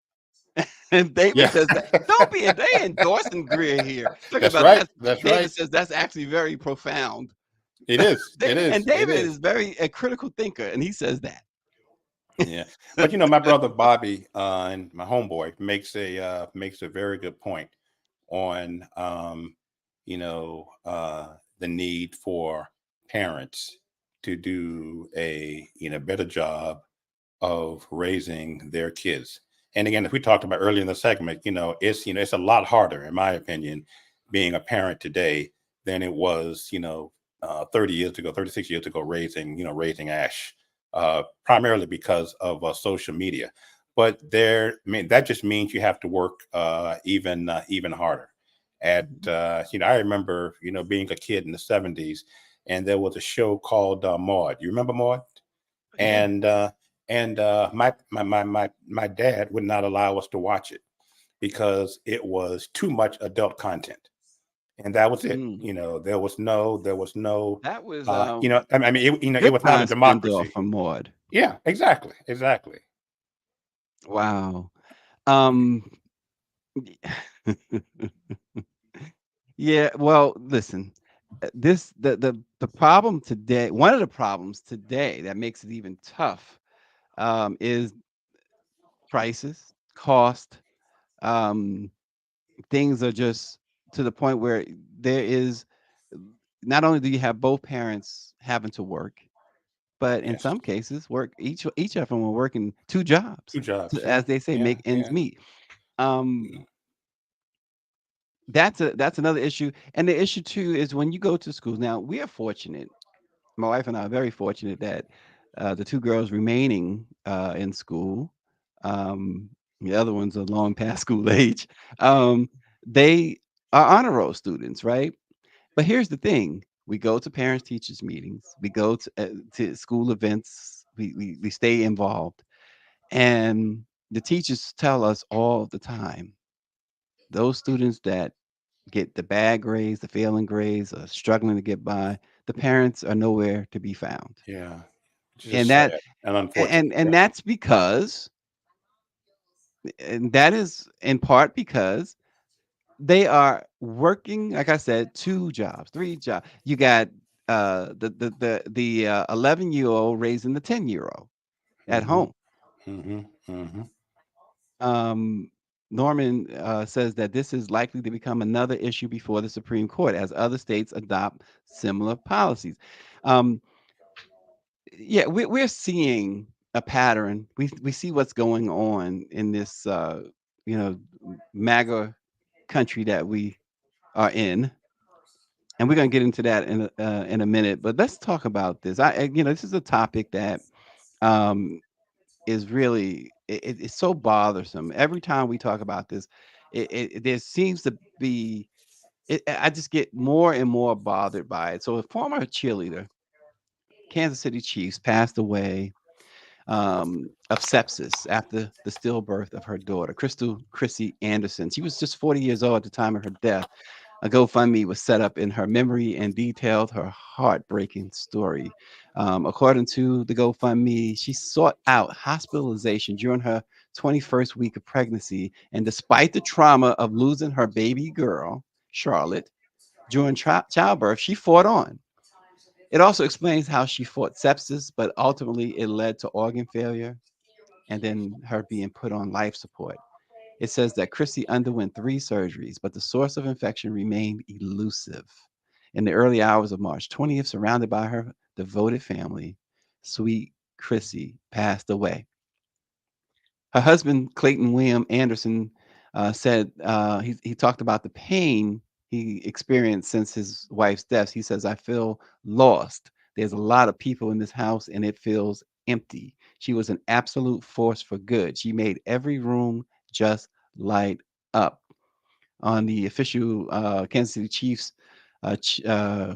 And David Yeah, says that don't be they endorsing Greer here. Talking that's about right. that. That's right. David says that's actually very profound. It is. It And is. It David is. is very a critical thinker, and he says that. Yeah, but my brother Bobby and my homeboy makes a very good point on the need for parents to do a better job of raising their kids. And again, as we talked about earlier in the segment, it's a lot harder, in my opinion, being a parent today than it was 30 years ago, 36 years ago, raising Ash, primarily because of social media. But that just means you have to work even harder. I remember being a kid in the 70s, and there was a show called Maud. You remember Maud? Yeah. And my dad would not allow us to watch it because it was too much adult content, and that was it. Mm. There was no That was I mean, it good was not a time spent off democracy. from Maud. Yeah, exactly. Wow. Um yeah, well, listen. This the problem today, one of the problems today that makes it even tough is prices, cost. Um things are just to the point where there is not only do you have both parents having to work, but in Yes, some cases work each of them are working two jobs two jobs. to, Yeah, as they say, yeah, make ends yeah. meet. um Mm. that's another issue. And the issue too is when you go to schools now, we are fortunate, my wife and I are very fortunate that the two girls remaining in school, um the other ones are long past school age, um they are honor roll students, right? But here's the thing: we go to parents teachers meetings, we go to school events, we stay involved, and the teachers tell us all the time those students that get the bad grades, the failing grades, are struggling to get by, the parents are nowhere to be found. Yeah, it's And just that sad and unfortunate. and that's because, and that is in part because they are working, like I said, two jobs, three jobs. You got the 11-year-old raising the 10-year-old at Hmm. home. Hmm. Hmm. Um, Norman says that this is likely to become another issue before the Supreme Court as other states adopt similar policies. Um, yeah, we're seeing a pattern. We see what's going on in this you know MAGA country that we are in, and we're going to get into that in a minute. But let's talk about this. This is a topic that um, is really it's so bothersome. Every time we talk about this, there seems to be. I just get more and more bothered by it. So, a former cheerleader, Kansas City Chiefs, passed away of sepsis after the stillbirth of her daughter, Chrissy Anderson. She was just 40 years old at the time of her death. A GoFundMe was set up in her memory and detailed her heartbreaking story. According to the GoFundMe, she sought out hospitalization during her 21st week of pregnancy. And despite the trauma of losing her baby girl, Charlotte, during childbirth, she fought on. It also explains how she fought sepsis, but ultimately it led to organ failure and then her being put on life support. It says that Chrissy underwent 3 surgeries, but the source of infection remained elusive. In the early hours of March 20th, surrounded by her devoted family, sweet Chrissy passed away. Her husband, Clayton William Anderson, said he talked about the pain he experienced since his wife's death. He says, I feel lost. There's a lot of people in this house and it feels empty. She was an absolute force for good. She made every room just light up. On the official Kansas City Chiefs uh, ch- uh,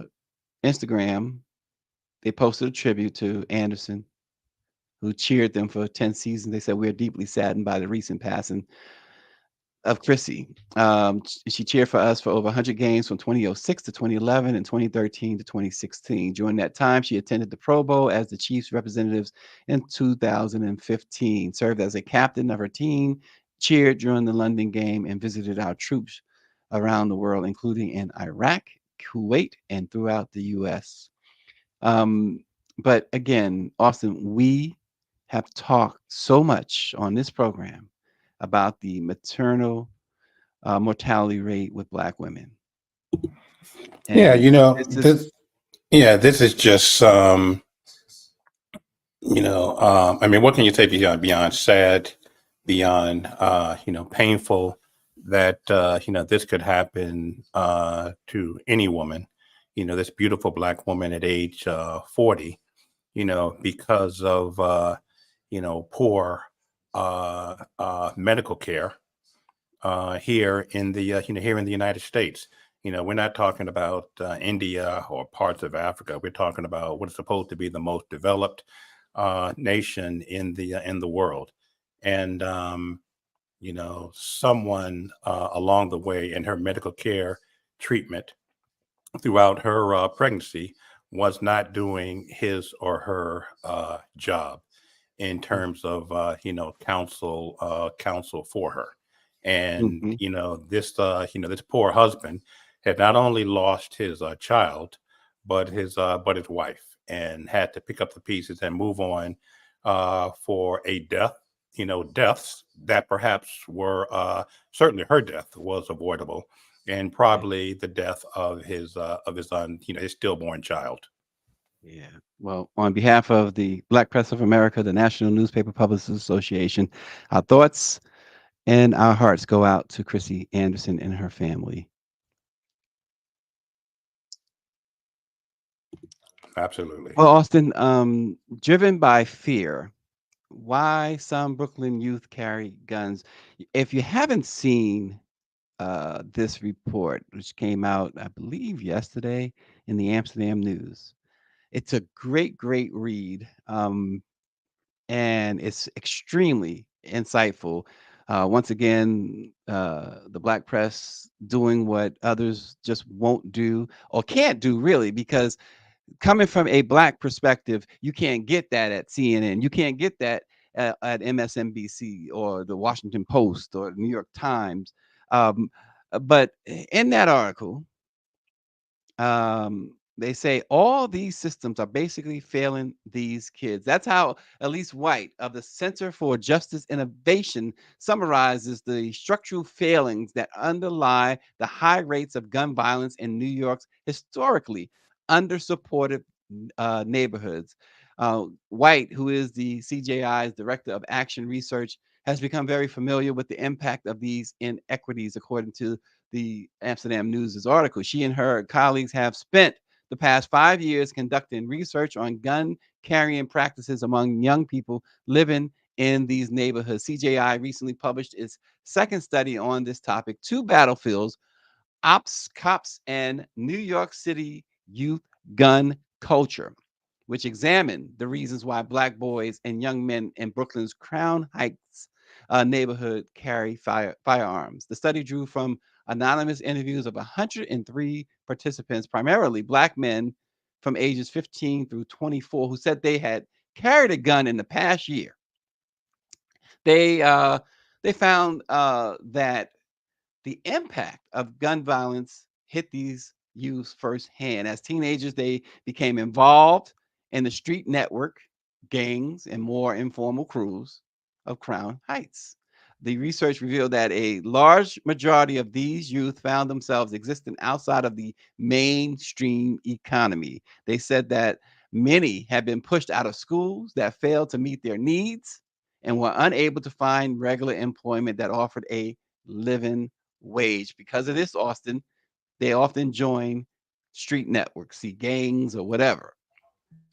Instagram, they posted a tribute to Anderson, who cheered them for 10 seasons. They said, we're deeply saddened by the recent passing of Chrissy. She cheered for us for over 100 games from 2006 to 2011 and 2013 to 2016. During that time, she attended the Pro Bowl as the Chiefs representatives in 2015, served as a captain of her team, cheered during the London game, and visited our troops around the world, including in Iraq, Kuwait, and throughout the U.S. Um, but again, Austin, we have talked so much on this program about the maternal mortality rate with Black women, Yeah, and this is this is just I mean, what can you say beyond sad, beyond painful that this could happen to any woman, this beautiful Black woman at age 40, because of poor medical care here in the here in the United States. We're not talking about India or parts of Africa. We're talking about what is supposed to be the most developed nation in the world, and someone along the way in her medical care treatment throughout her pregnancy was not doing his or her job in terms of counsel for her. And mhm, this poor husband had not only lost his child, but his wife, and had to pick up the pieces and move on for a deaths that perhaps were certainly her death was avoidable, and yeah, probably the death of his his stillborn child. yeah. Well, on behalf of the Black Press of America, the National Newspaper Publishers Association, our thoughts and our hearts go out to Chrissy Anderson and her family. Absolutely. Well, Austin, driven by fear, why some Brooklyn youth carry guns. If you haven't seen this report, which came out, I believe, yesterday in the Amsterdam News, it's a great, great read, and it's extremely insightful. Once again, the Black press doing what others just won't do or can't do, really, because coming from a Black perspective, you can't get that at CNN. You can't get that at MSNBC or the Washington Post or the New York Times. Um, but in that article, they say all these systems are basically failing these kids. That's how Elise White of the Center for Justice Innovation summarizes the structural failings that underlie the high rates of gun violence in New York's historically undersupported neighborhoods. White, who is the CJI's Director of Action Research, has become very familiar with the impact of these inequities, according to the Amsterdam News' article. She and her colleagues have spent the past 5 years conducting research on gun carrying practices among young people living in these neighborhoods. CJI recently published its second study on this topic, Two Battlefields: Ops, Cops, and New York City Youth Gun Culture, which examined the reasons why Black boys and young men in Brooklyn's Crown Heights neighborhood carry firearms. The study drew from anonymous interviews of 103 participants, primarily Black men from ages 15 through 24, who said they had carried a gun in the past year. They found that the impact of gun violence hit these youths firsthand. As teenagers, they became involved in the street network, gangs, and more informal crews of Crown Heights. The research revealed that a large majority of these youth found themselves existing outside of the mainstream economy. They said that many had been pushed out of schools that failed to meet their needs and were unable to find regular employment that offered a living wage. Because of this, Austin, they often join street networks, see gangs or whatever,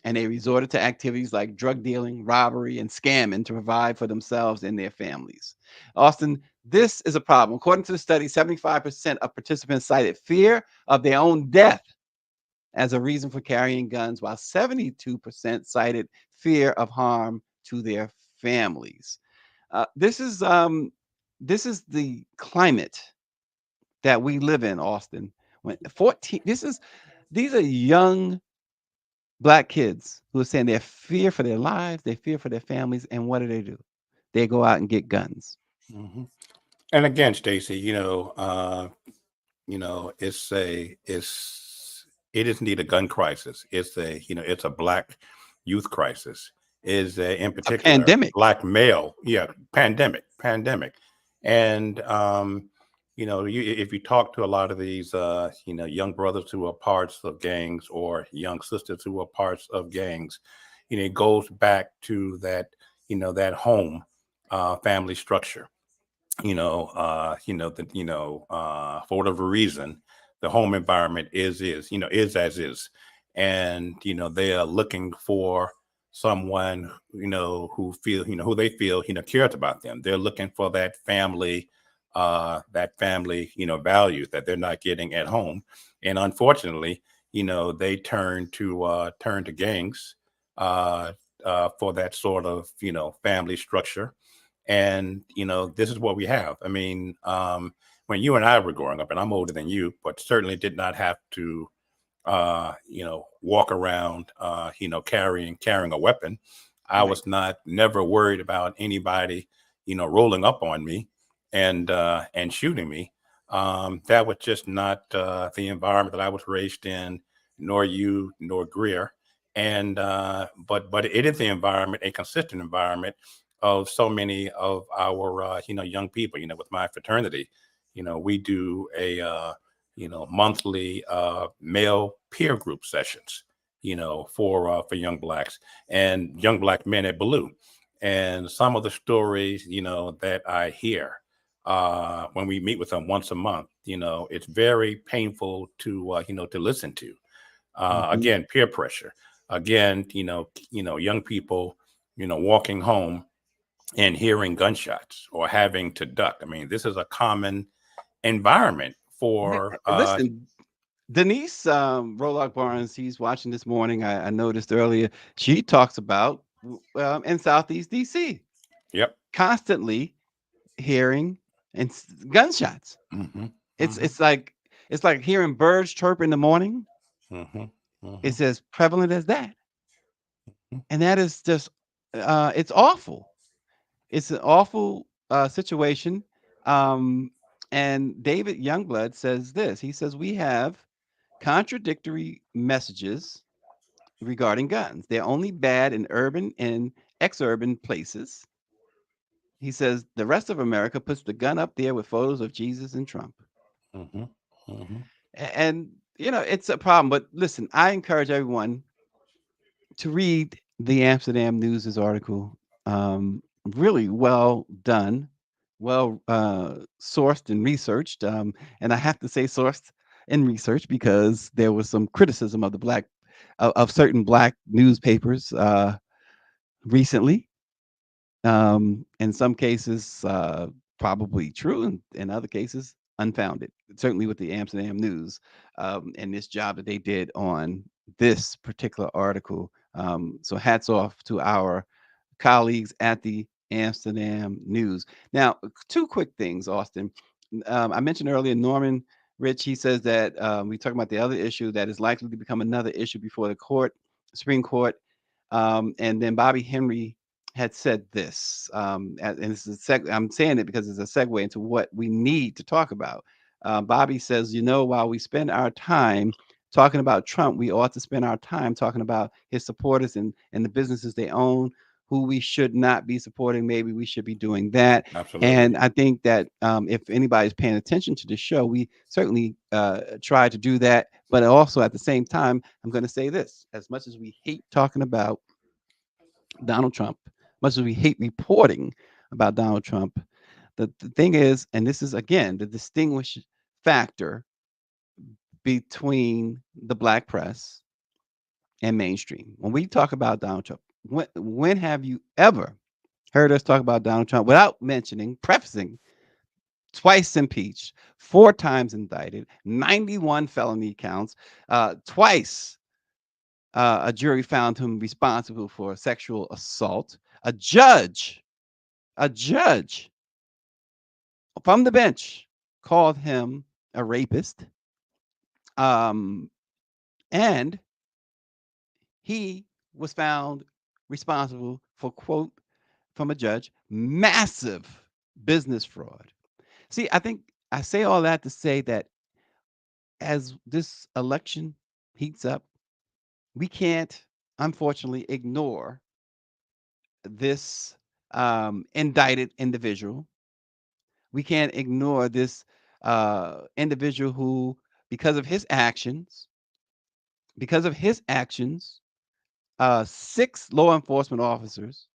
and they resorted to activities like drug dealing, robbery, and scamming to provide for themselves and their families. Austin, this is a problem. According to the study, 75% of participants cited fear of their own death as a reason for carrying guns, while 72% cited fear of harm to their families. This is the climate that we live in, Austin. When 14, these are young Black kids who are saying they fear for their lives, they fear for their families, and what do? They go out and get guns. Hmm. And again, Stacy, it is indeed a gun crisis. It's a Black youth crisis. Is in A particular pandemic. Black male, yeah, pandemic, and if you talk to a lot of these young brothers who are parts of gangs or young sisters who are parts of gangs, it goes back to that home family structure. For whatever reason, the home environment is as is, and they are looking for someone who they feel cares about them. They're looking for that family values that they're not getting at home, and unfortunately, they turn to gangs for that sort of family structure. And this is what we have. I mean, when you and I were growing up, and I'm older than you, but certainly did not have to walk around carrying a weapon. I Right. was never worried about anybody rolling up on me and shooting me. That was just not the environment that I was raised in, nor you nor Greer. And but it is the environment, a consistent environment of so many of our young people. With my fraternity, we do a monthly male peer group sessions, for young Blacks and young Black men at Blue. And some of the stories, that I hear when we meet with them once a month, it's very painful to listen to. Mhm. Again, peer pressure. Again, young people, walking home and hearing gunshots or having to duck. I mean, this is a common environment for Listen, Denise Rolock Barnes, he's watching this morning. I noticed earlier. She talks about in Southeast DC yep. constantly hearing gunshots. Hmm. It's Hmm. it's like it's like hearing birds chirp in the morning. Hmm. Hmm. It's as prevalent as that, and that is just it's awful. It's an awful situation. Um, and David Youngblood says this. He says we have contradictory messages regarding guns. They're only bad in urban and ex-urban places. He says the rest of America puts the gun up there with photos of Jesus and Trump. Hmm. Hmm. And it's a problem. But listen, I encourage everyone to read the Amsterdam News' article. Really well done, well sourced and researched. And I have to say sourced and researched because there was some criticism of the of certain black newspapers recently. In some cases, probably true, and in other cases, unfounded. Certainly with the Amsterdam News and this job that they did on this particular article. So hats off to our colleagues at the Amsterdam News. Now, two quick things, Austin. I mentioned earlier, Norman Rich, he says that we talking about the other issue that is likely to become another issue before the Supreme Court. And then Bobby Henry had said this, and this is I'm saying it because it's a segue into what we need to talk about. Bobby says, while we spend our time talking about Trump, we ought to spend our time talking about his supporters and the businesses they own, who we should not be supporting. Maybe we should be doing that. Absolutely. And I think that if anybody's paying attention to the show, we certainly try to do that. But also at the same time, I'm going to say this: as much as we hate talking about Donald Trump, much as we hate reporting about Donald Trump, the thing is, and this is again the distinguished factor between the black press and mainstream. When we talk about Donald Trump, when have you ever heard us talk about Donald Trump without prefacing twice impeached, 4 times indicted, 91 felony counts, twice a jury found him responsible for sexual assault, a judge from the bench called him a rapist, and he was found responsible for, quote from a judge, massive business fraud. See, I think I say all that to say that as this election heats up, we can't, unfortunately, ignore this indicted individual. We can't ignore this individual who, because of his actions, 6 law enforcement officers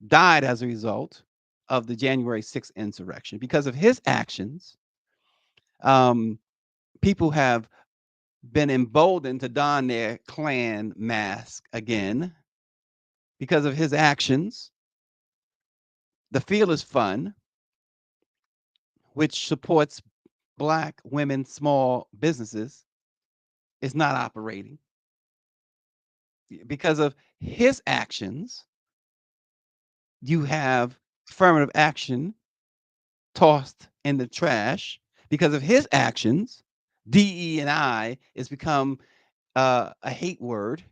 died as a result of the January 6th insurrection. Because of his actions, people have been emboldened to don their Klan mask again. Because of his actions, the Fearless Fund, which supports Black women small businesses, is not operating. Because of his actions, you have affirmative action tossed in the trash. Because of his actions, DE&I has become a hate word.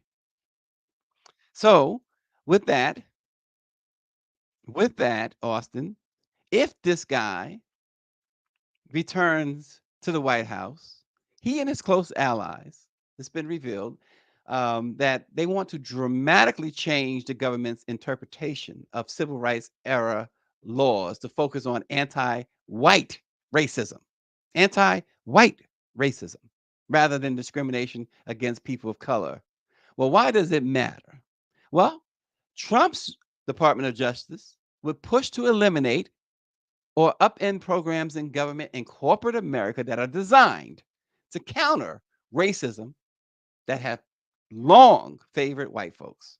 So with that, Austin, if this guy returns to the White House, he and his close allies, it's been revealed that they want to dramatically change the government's interpretation of civil rights era laws to focus on anti-white racism, rather than discrimination against people of color. Well, why does it matter? Well, Trump's Department of Justice would push to eliminate or upend programs in government and corporate America that are designed to counter racism that have long favored white folks.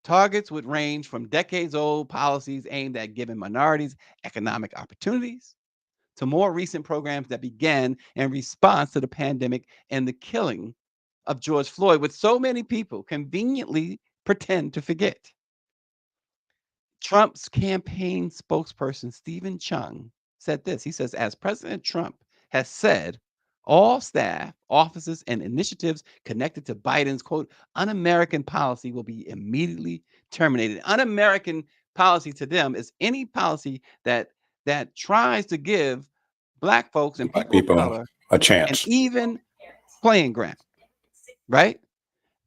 Targets would range from decades-old policies aimed at giving minorities economic opportunities to more recent programs that began in response to the pandemic and the killing of George Floyd, which so many people conveniently pretend to forget. Trump's campaign spokesperson, Stephen Chung, said this. He says, as President Trump has said, all staff, offices, and initiatives connected to Biden's, quote, un-American policy will be immediately terminated. Un-American policy to them is any policy that tries to give Black folks and people of color a an chance. even playing ground, right?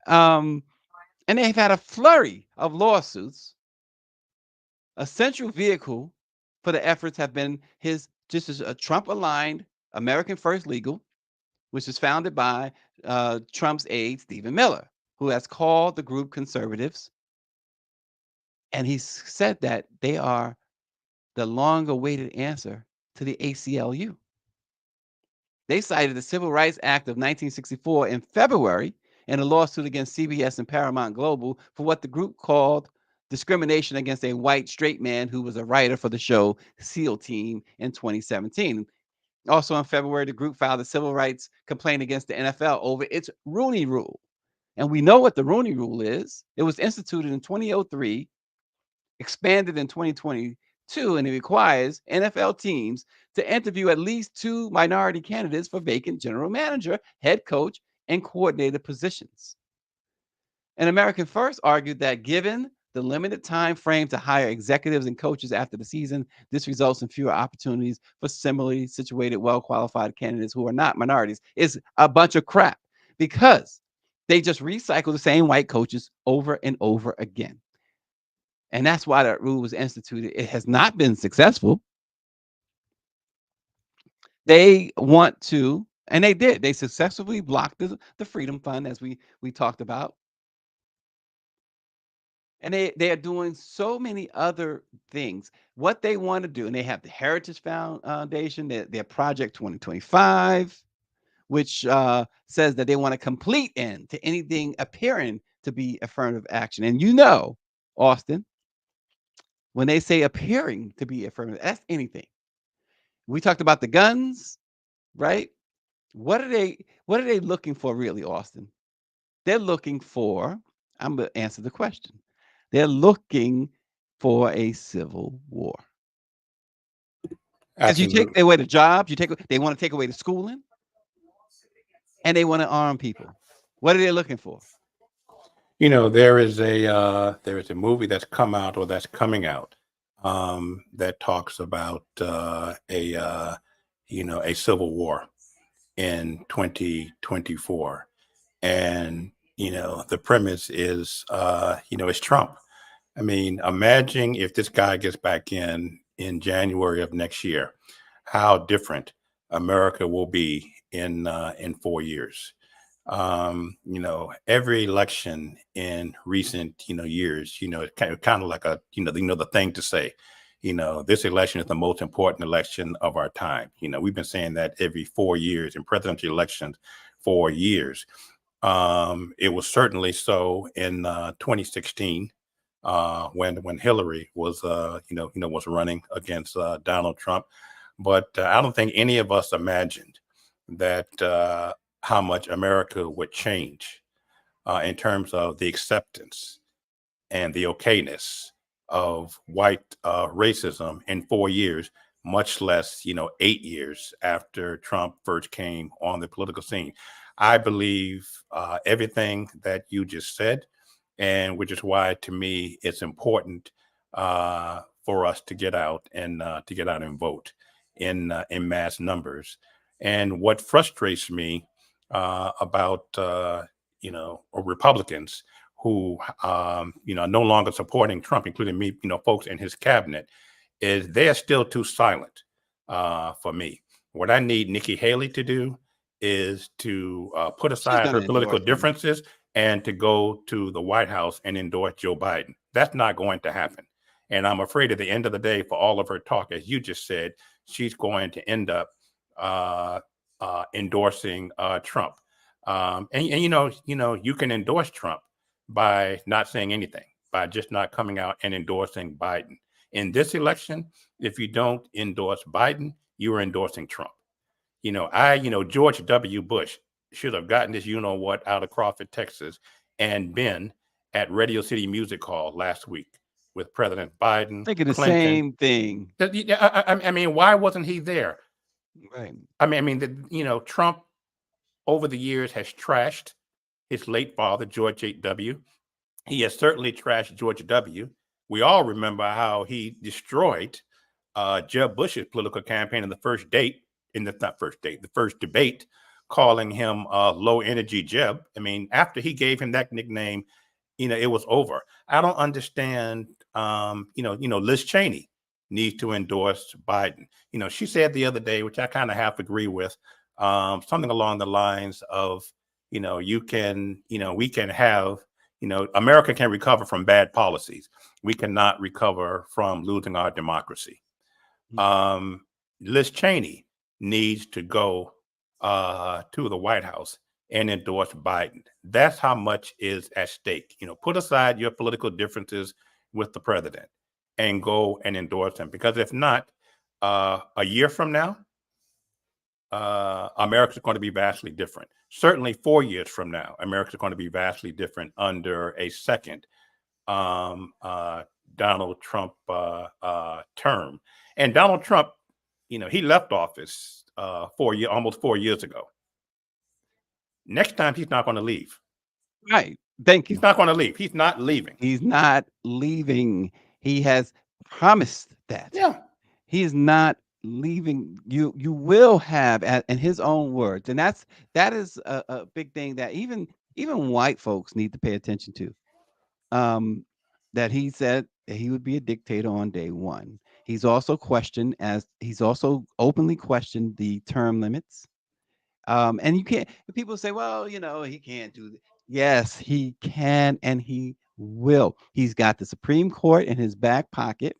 And they've had a flurry of lawsuits. A central vehicle for the efforts have been just as a Trump-aligned American First Legal, which is founded by Trump's aide, Stephen Miller, who has called the group conservatives. And he's said that they are the long-awaited answer to the ACLU. They cited the Civil Rights Act of 1964 in February in a lawsuit against CBS and Paramount Global for what the group called discrimination against a white straight man who was a writer for the show SEAL Team in 2017. Also in February, the group filed a civil rights complaint against the NFL over its Rooney Rule. And we know what the Rooney Rule is. It was instituted in 2003, expanded in 2020 Two, and it requires NFL teams to interview at least 2 minority candidates for vacant general manager, head coach, and coordinator positions. And American First argued that given the limited time frame to hire executives and coaches after the season, this results in fewer opportunities for similarly situated, well qualified candidates who are not minorities. Is a bunch of crap because they just recycle the same white coaches over and over again. And that's why that rule was instituted. It has not been successful. They want to, and they did. They successfully blocked the Freedom Fund, as we talked about. And they are doing so many other things. What they want to do, and they have the Heritage Foundation, their Project 2025, which says that they want a complete end to anything appearing to be affirmative action. And Austin, when they say appearing to be affirmative, that's anything. We talked about the guns, right? What are they looking for really, Austin? They're looking for, I'm going to answer the question. They're looking for a civil war. Because you take away the jobs, they want to take away the schooling, and they want to arm people. What are they looking for? There is a movie that's come out or that's coming out that talks about a civil war in 2024, and the premise is it's Trump. I mean, imagine if this guy gets back in January of next year, how different America will be in 4 years. Every election in recent years, it's kind of like the thing to say. This election is the most important election of our time. We've been saying that every 4 years in presidential elections for years. It was certainly so in 2016 when Hillary was was running against Donald Trump. But I don't think any of us imagined that how much America would change in terms of the acceptance and the okayness of white racism in 4 years, much less 8 years after Trump first came on the political scene. I believe everything that you just said, and which is why, to me, it's important for us to get out and vote in mass numbers. And what frustrates me about Republicans who are no longer supporting Trump, including me, folks in his cabinet, is they are still too silent for me. What I need Nikki Haley to do is to put aside her political differences and to go to the White House and endorse Joe Biden. That's not going to happen. And I'm afraid at the end of the day, for all of her talk, as you just said, she's going to end up endorsing Trump. And you can endorse Trump by not saying anything, by just not coming out and endorsing Biden. In this election, if you don't endorse Biden, you are endorsing Trump. George W. Bush should have gotten this what out of Crawford, Texas, and been at Radio City Music Hall last week with President Biden. Thinking the Clinton. Same thing. I mean, why wasn't he there? Right. I mean, Trump over the years has trashed his late father, George H.W. He has certainly trashed George W. We all remember how he destroyed Jeb Bush's political campaign in the first debate, calling him low energy Jeb. I mean, after he gave him that nickname, it was over. I don't understand. Liz Cheney needs to endorse Biden. She said the other day, which I kind of half agree with, something along the lines of, we can have, America can recover from bad policies. We cannot recover from losing our democracy. Liz Cheney needs to go to the White House and endorse Biden. That's how much is at stake. Put aside your political differences with the president and go and endorse him. Because if not, a year from now, America's going to be vastly different. Certainly 4 years from now, America's going to be vastly different under a second Donald Trump term. And Donald Trump, he left office almost 4 years ago. Next time, he's not going to leave. Right. Thank you. He's not going to leave. He's not leaving. He's not leaving. He has promised that. Yeah. He is not leaving. You will have, in his own words, and that is a big thing that even white folks need to pay attention to. That he said that he would be a dictator on day one. He's also openly questioned the term limits. And you can't. People say, well, he can't do that. Yes, he can, and he will. He's got the Supreme Court in his back pocket.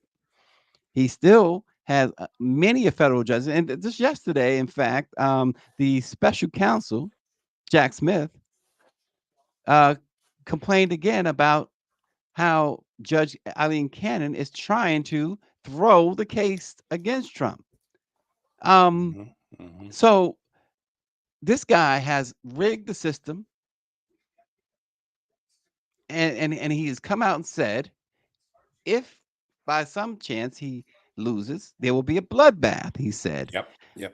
He still has many federal judges. And just yesterday, in fact, the special counsel, Jack Smith, complained again about how Judge Eileen Cannon is trying to throw the case against Trump. So this guy has rigged the system, and he has come out and said, if by some chance he loses, there will be a bloodbath. He said, Yep.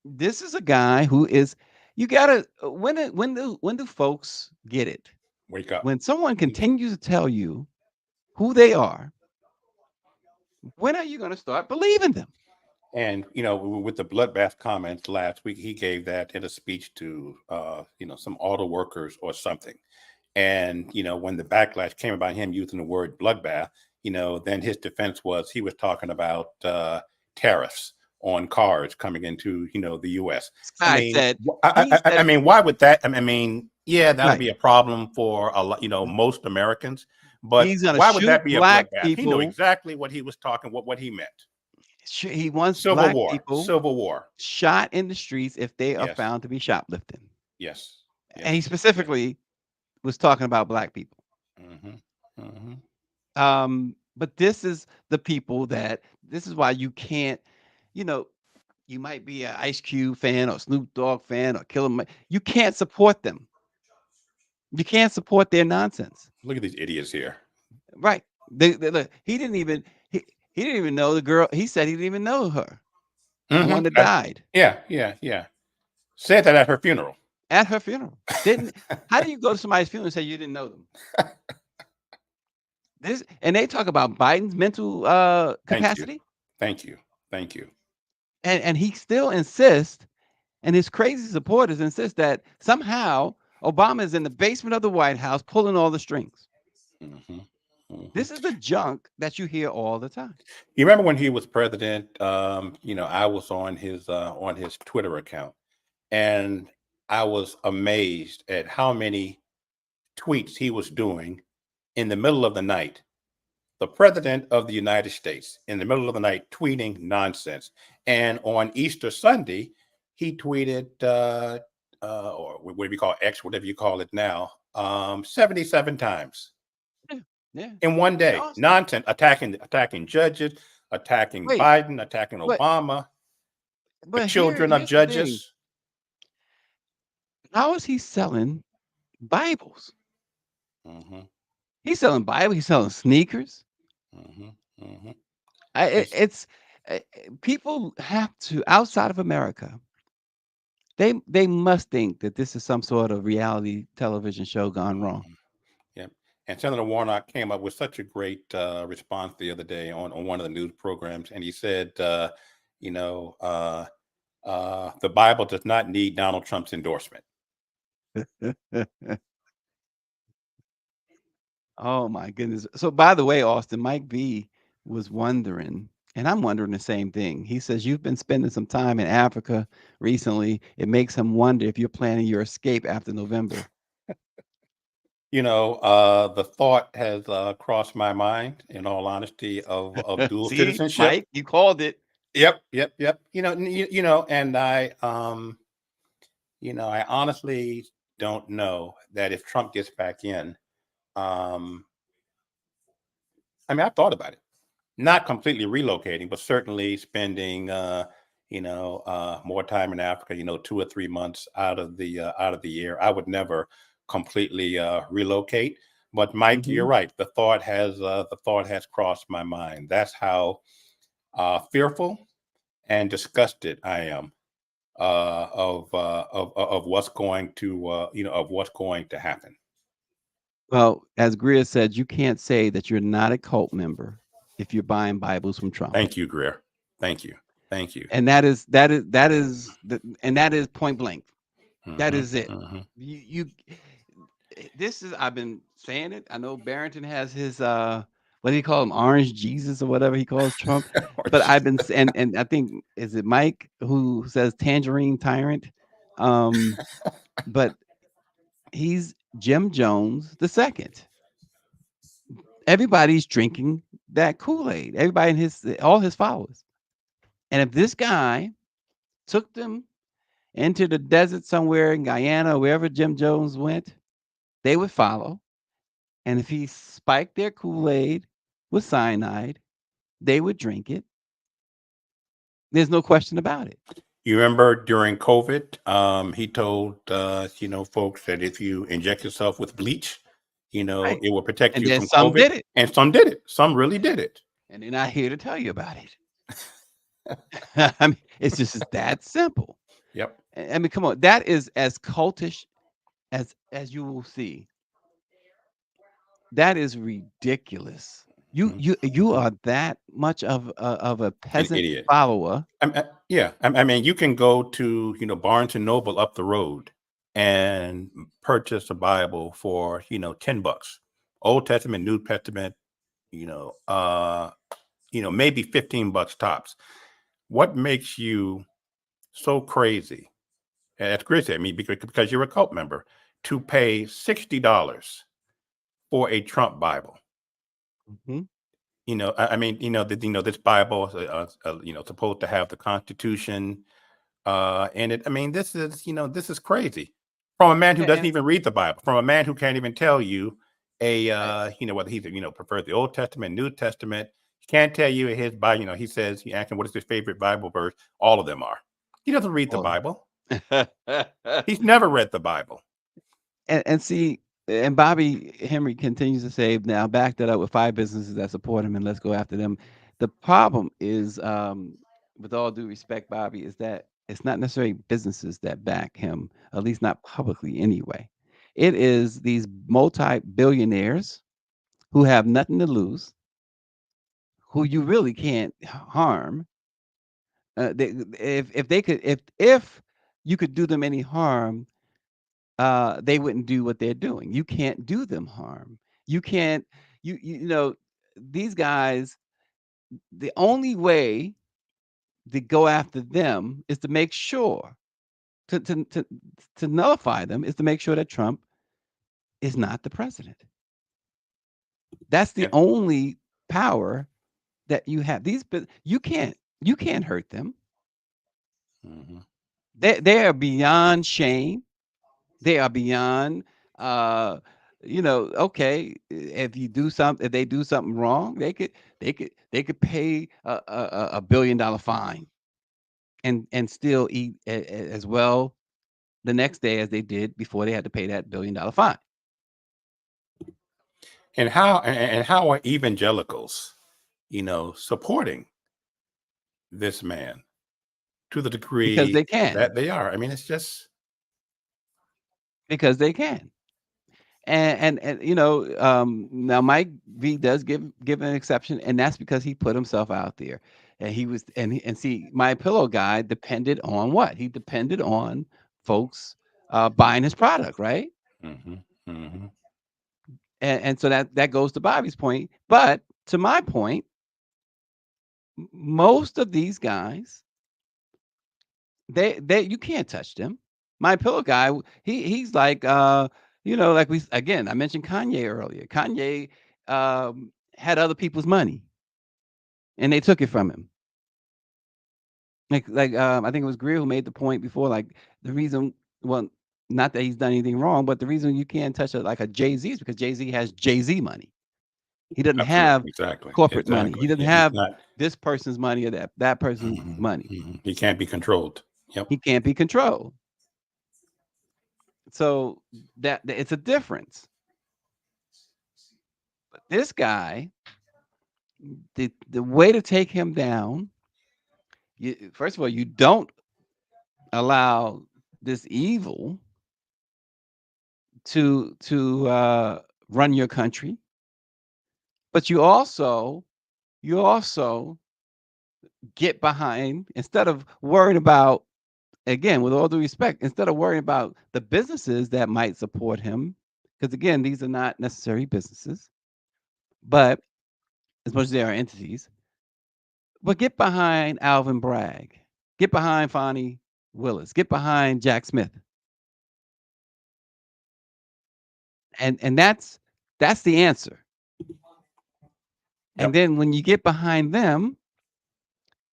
This is a guy who is. You gotta when do folks get it? Wake up. When someone continues to tell you who they are, when are you going to start believing them? And with the bloodbath comments last week, he gave that in a speech to some auto workers or something. And when the backlash came about him using the word bloodbath, then his defense was he was talking about tariffs on cars coming into the U.S. I mean, why would that? Yeah, that'll be a problem for a lot, most Americans. But why would that be a bloodbath? He knew exactly what he was talking, what he meant. He wants Civil War shot in the streets if they are found to be shoplifting. Yes. And he specifically was talking about black people. But this is the people this is why you can't, you might be an Ice Cube fan or Snoop Dogg fan or Killer Mike. You can't support them. You can't support their nonsense. Look at these idiots here. Right. Look, he didn't even know the girl. He said he didn't even know her. The one that died. Yeah. Said that at her funeral. At her funeral. How do you go to somebody's funeral and say you didn't know them? And they talk about Biden's mental capacity. Thank you. And he still insists, and his crazy supporters insist that somehow Obama is in the basement of the White House pulling all the strings. This is the junk that you hear all the time. You remember when he was president? I was on his Twitter account, and I was amazed at how many tweets he was doing in the middle of the night. The president of the United States in the middle of the night tweeting nonsense. And on Easter Sunday, he tweeted, or whatever you call X, whatever you call it now, 77 times. Yeah. In one day. Awesome. Nonsense, attacking judges, attacking Biden, attacking Obama, the children of judges. How is he selling Bibles? He's selling Bibles. He's selling sneakers. It's people have to, outside of America, they must think that this is some sort of reality television show gone wrong. Yep. And Senator Warnock came up with such a great response the other day on one of the news programs, and he said, the Bible does not need Donald Trump's endorsement. Oh my goodness. So by the way, Austin, Mike B was wondering, and I'm wondering the same thing. He says you've been spending some time in Africa recently. It makes him wonder if you're planning your escape after November. The thought has crossed my mind, in all honesty, of dual citizenship. Mike, you called it. Yep. And I I honestly don't know that if Trump gets back in, I've thought about it. Not completely relocating, but certainly spending, more time in Africa. 2 or 3 months out of the year. I would never completely relocate, But Mike, you're right. The thought has crossed my mind. That's how fearful and disgusted I am of what's going to of what's going to happen. Well, as Greer said, you can't say that you're not a cult member if you're buying Bibles from Trump. Thank you, Greer. Thank you. Thank you. And that is point blank. That is it. You this is, I've been saying it. I know Barrington has his what do you call him, Orange Jesus or whatever he calls Trump. But I've been and I think, is it Mike who says Tangerine Tyrant? But he's Jim Jones the second. Everybody's drinking that Kool-Aid. Everybody in all his followers. And if this guy took them into the desert somewhere in Guyana, wherever Jim Jones went, they would follow. And if he spiked their Kool-Aid with cyanide, they would drink it. There's no question about it. You remember during COVID, he told folks that if you inject yourself with bleach, Right. it will protect And you then from some COVID. did it. And some did it. Some really did it. And they're not here to tell you about it. I mean, it's just that simple. Yep. I mean, come on. That is as cultish as you will see. That is ridiculous. You are that much of a peasant idiot. follower. Yeah. I mean, you can go to Barnes and Noble up the road and purchase a Bible for $10, Old Testament, New Testament, maybe $15 tops. What makes you so crazy? And that's crazy. I mean, because you're a cult member, to pay $60 for a Trump Bible. Mhm. I mean, this Bible is supposed to have the Constitution in it. I mean, this is crazy from a man who doesn't even read the Bible, from a man who can't even tell you whether he's prefers the Old Testament, New Testament. He can't tell you his Bible. He says, he asks him what is his favorite Bible verse. All of them are. He doesn't read the Bible. He's never read the Bible. And see, and Bobby Henry continues to say, now back that up with 5 businesses that support him and let's go after them. The problem is, with all due respect, Bobby, is that it's not necessarily businesses that back him, at least not publicly anyway. It is these multi-billionaires who have nothing to lose, who you really can't harm. If you could do them any harm, they wouldn't do what they're doing. You can't do them harm. You can't, these guys, the only way to go after them is to make sure, to nullify them, is to make sure that Trump is not the president. That's the only power that you have. You can't hurt them. They are beyond shame. They are beyond, okay, if they do something wrong, they could pay a $1 billion fine and still eat as well the next day as they did before they had to pay that $1 billion fine. And how are evangelicals, supporting this man to the degree Because they can. that they are? I mean, it's just because they can. And now Mike V does give an exception, and that's because he put himself out there, and he was and see, My Pillow guy depended on what? He depended on folks buying his product, right? And so that goes to Bobby's point, but to my point, most of these guys, they you can't touch them. My Pillow guy, he's like like I mentioned Kanye earlier. Kanye had other people's money and they took it from him. I think it was Greer who made the point before, like the reason, well, not that he's done anything wrong, but the reason you can't touch a Jay-Z is because Jay-Z has Jay-Z money. He doesn't have corporate money. He doesn't have this person's money or that person's money. He can't be controlled. Yep. He can't be controlled. So that it's a difference. this guy, the way to take him down, first of all, you don't allow this evil to run your country, but you also get behind, instead of worrying about, again, with all due respect, instead of worrying about the businesses that might support him, because again, these are not necessary businesses, but as much as they are entities, but get behind Alvin Bragg, get behind Fonnie Willis, get behind Jack Smith. And that's the answer. And Yep. then when you get behind them,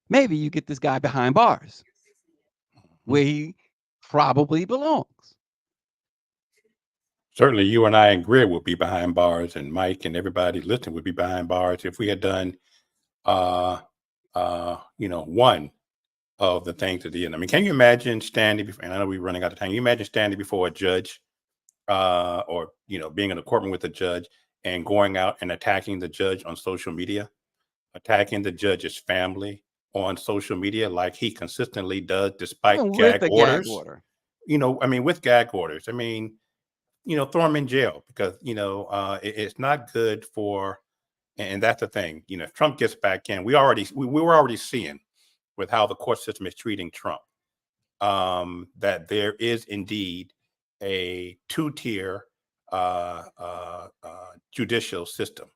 maybe you get this guy behind bars where he probably belongs. Certainly, you and I and Greer would be behind bars, and Mike and everybody listening would be behind bars if we had done, one of the things at the end. I mean, can you imagine standing before, and I know we're running out of time. Can you imagine standing before a judge, or being in a courtroom with a judge and going out and attacking the judge on social media, attacking the judge's family on social media like he consistently does, despite Even with gag the orders? gag order. With gag orders. I mean, throw him in jail, because it's not good for. And that's the thing. If Trump gets back in, we were already seeing with how the court system is treating Trump, that there is indeed a two-tier judicial system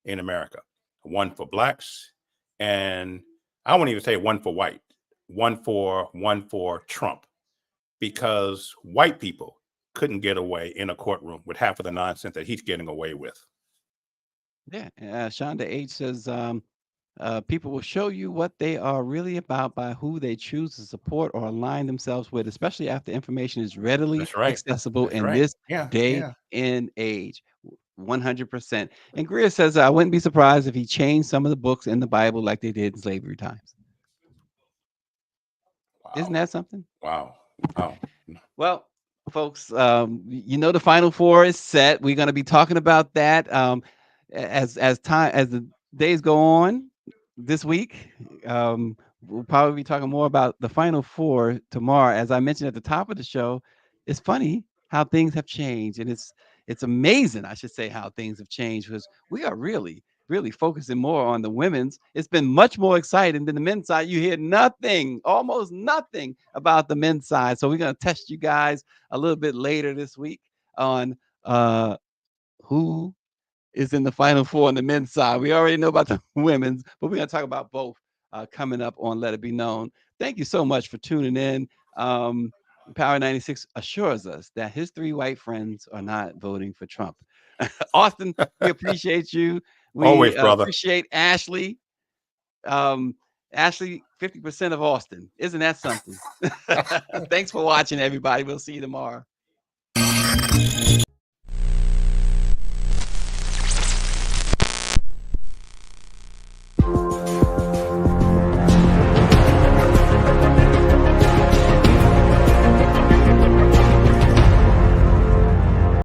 in America, one for blacks, and I won't even say one for white, one for Trump, because white people couldn't get away in a courtroom with half of the nonsense that he's getting away with. Yeah. Shonda H says, people will show you what they are really about by who they choose to support or align themselves with, especially after information is readily That's right. accessible That's in right. this Yeah. day Yeah. and age. 100%. And Greer says, I wouldn't be surprised if he changed some of the books in the Bible like they did in slavery times. Wow. Isn't that something? Wow. Wow. Well, folks, the Final Four is set. We're going to be talking about that as the days go on this week. We'll probably be talking more about the Final Four tomorrow. As I mentioned at the top of the show, it's funny how things have changed, and it's amazing, I should say, how things have changed, because we are really focusing more on the women's. It's been much more exciting than the men's side. You hear almost nothing about the men's side. So we're going to test you guys a little bit later this week on who is in the Final Four on the men's side. We already know about the women's, but we're going to talk about both coming up on Let It Be Known. Thank you so much for tuning in. Power 96 assures us that his three white friends are not voting for Trump. Austin, we appreciate you. We Always, brother. Appreciate Ashley. Ashley, 50% of Austin. Isn't that something? Thanks for watching, everybody. We'll see you tomorrow.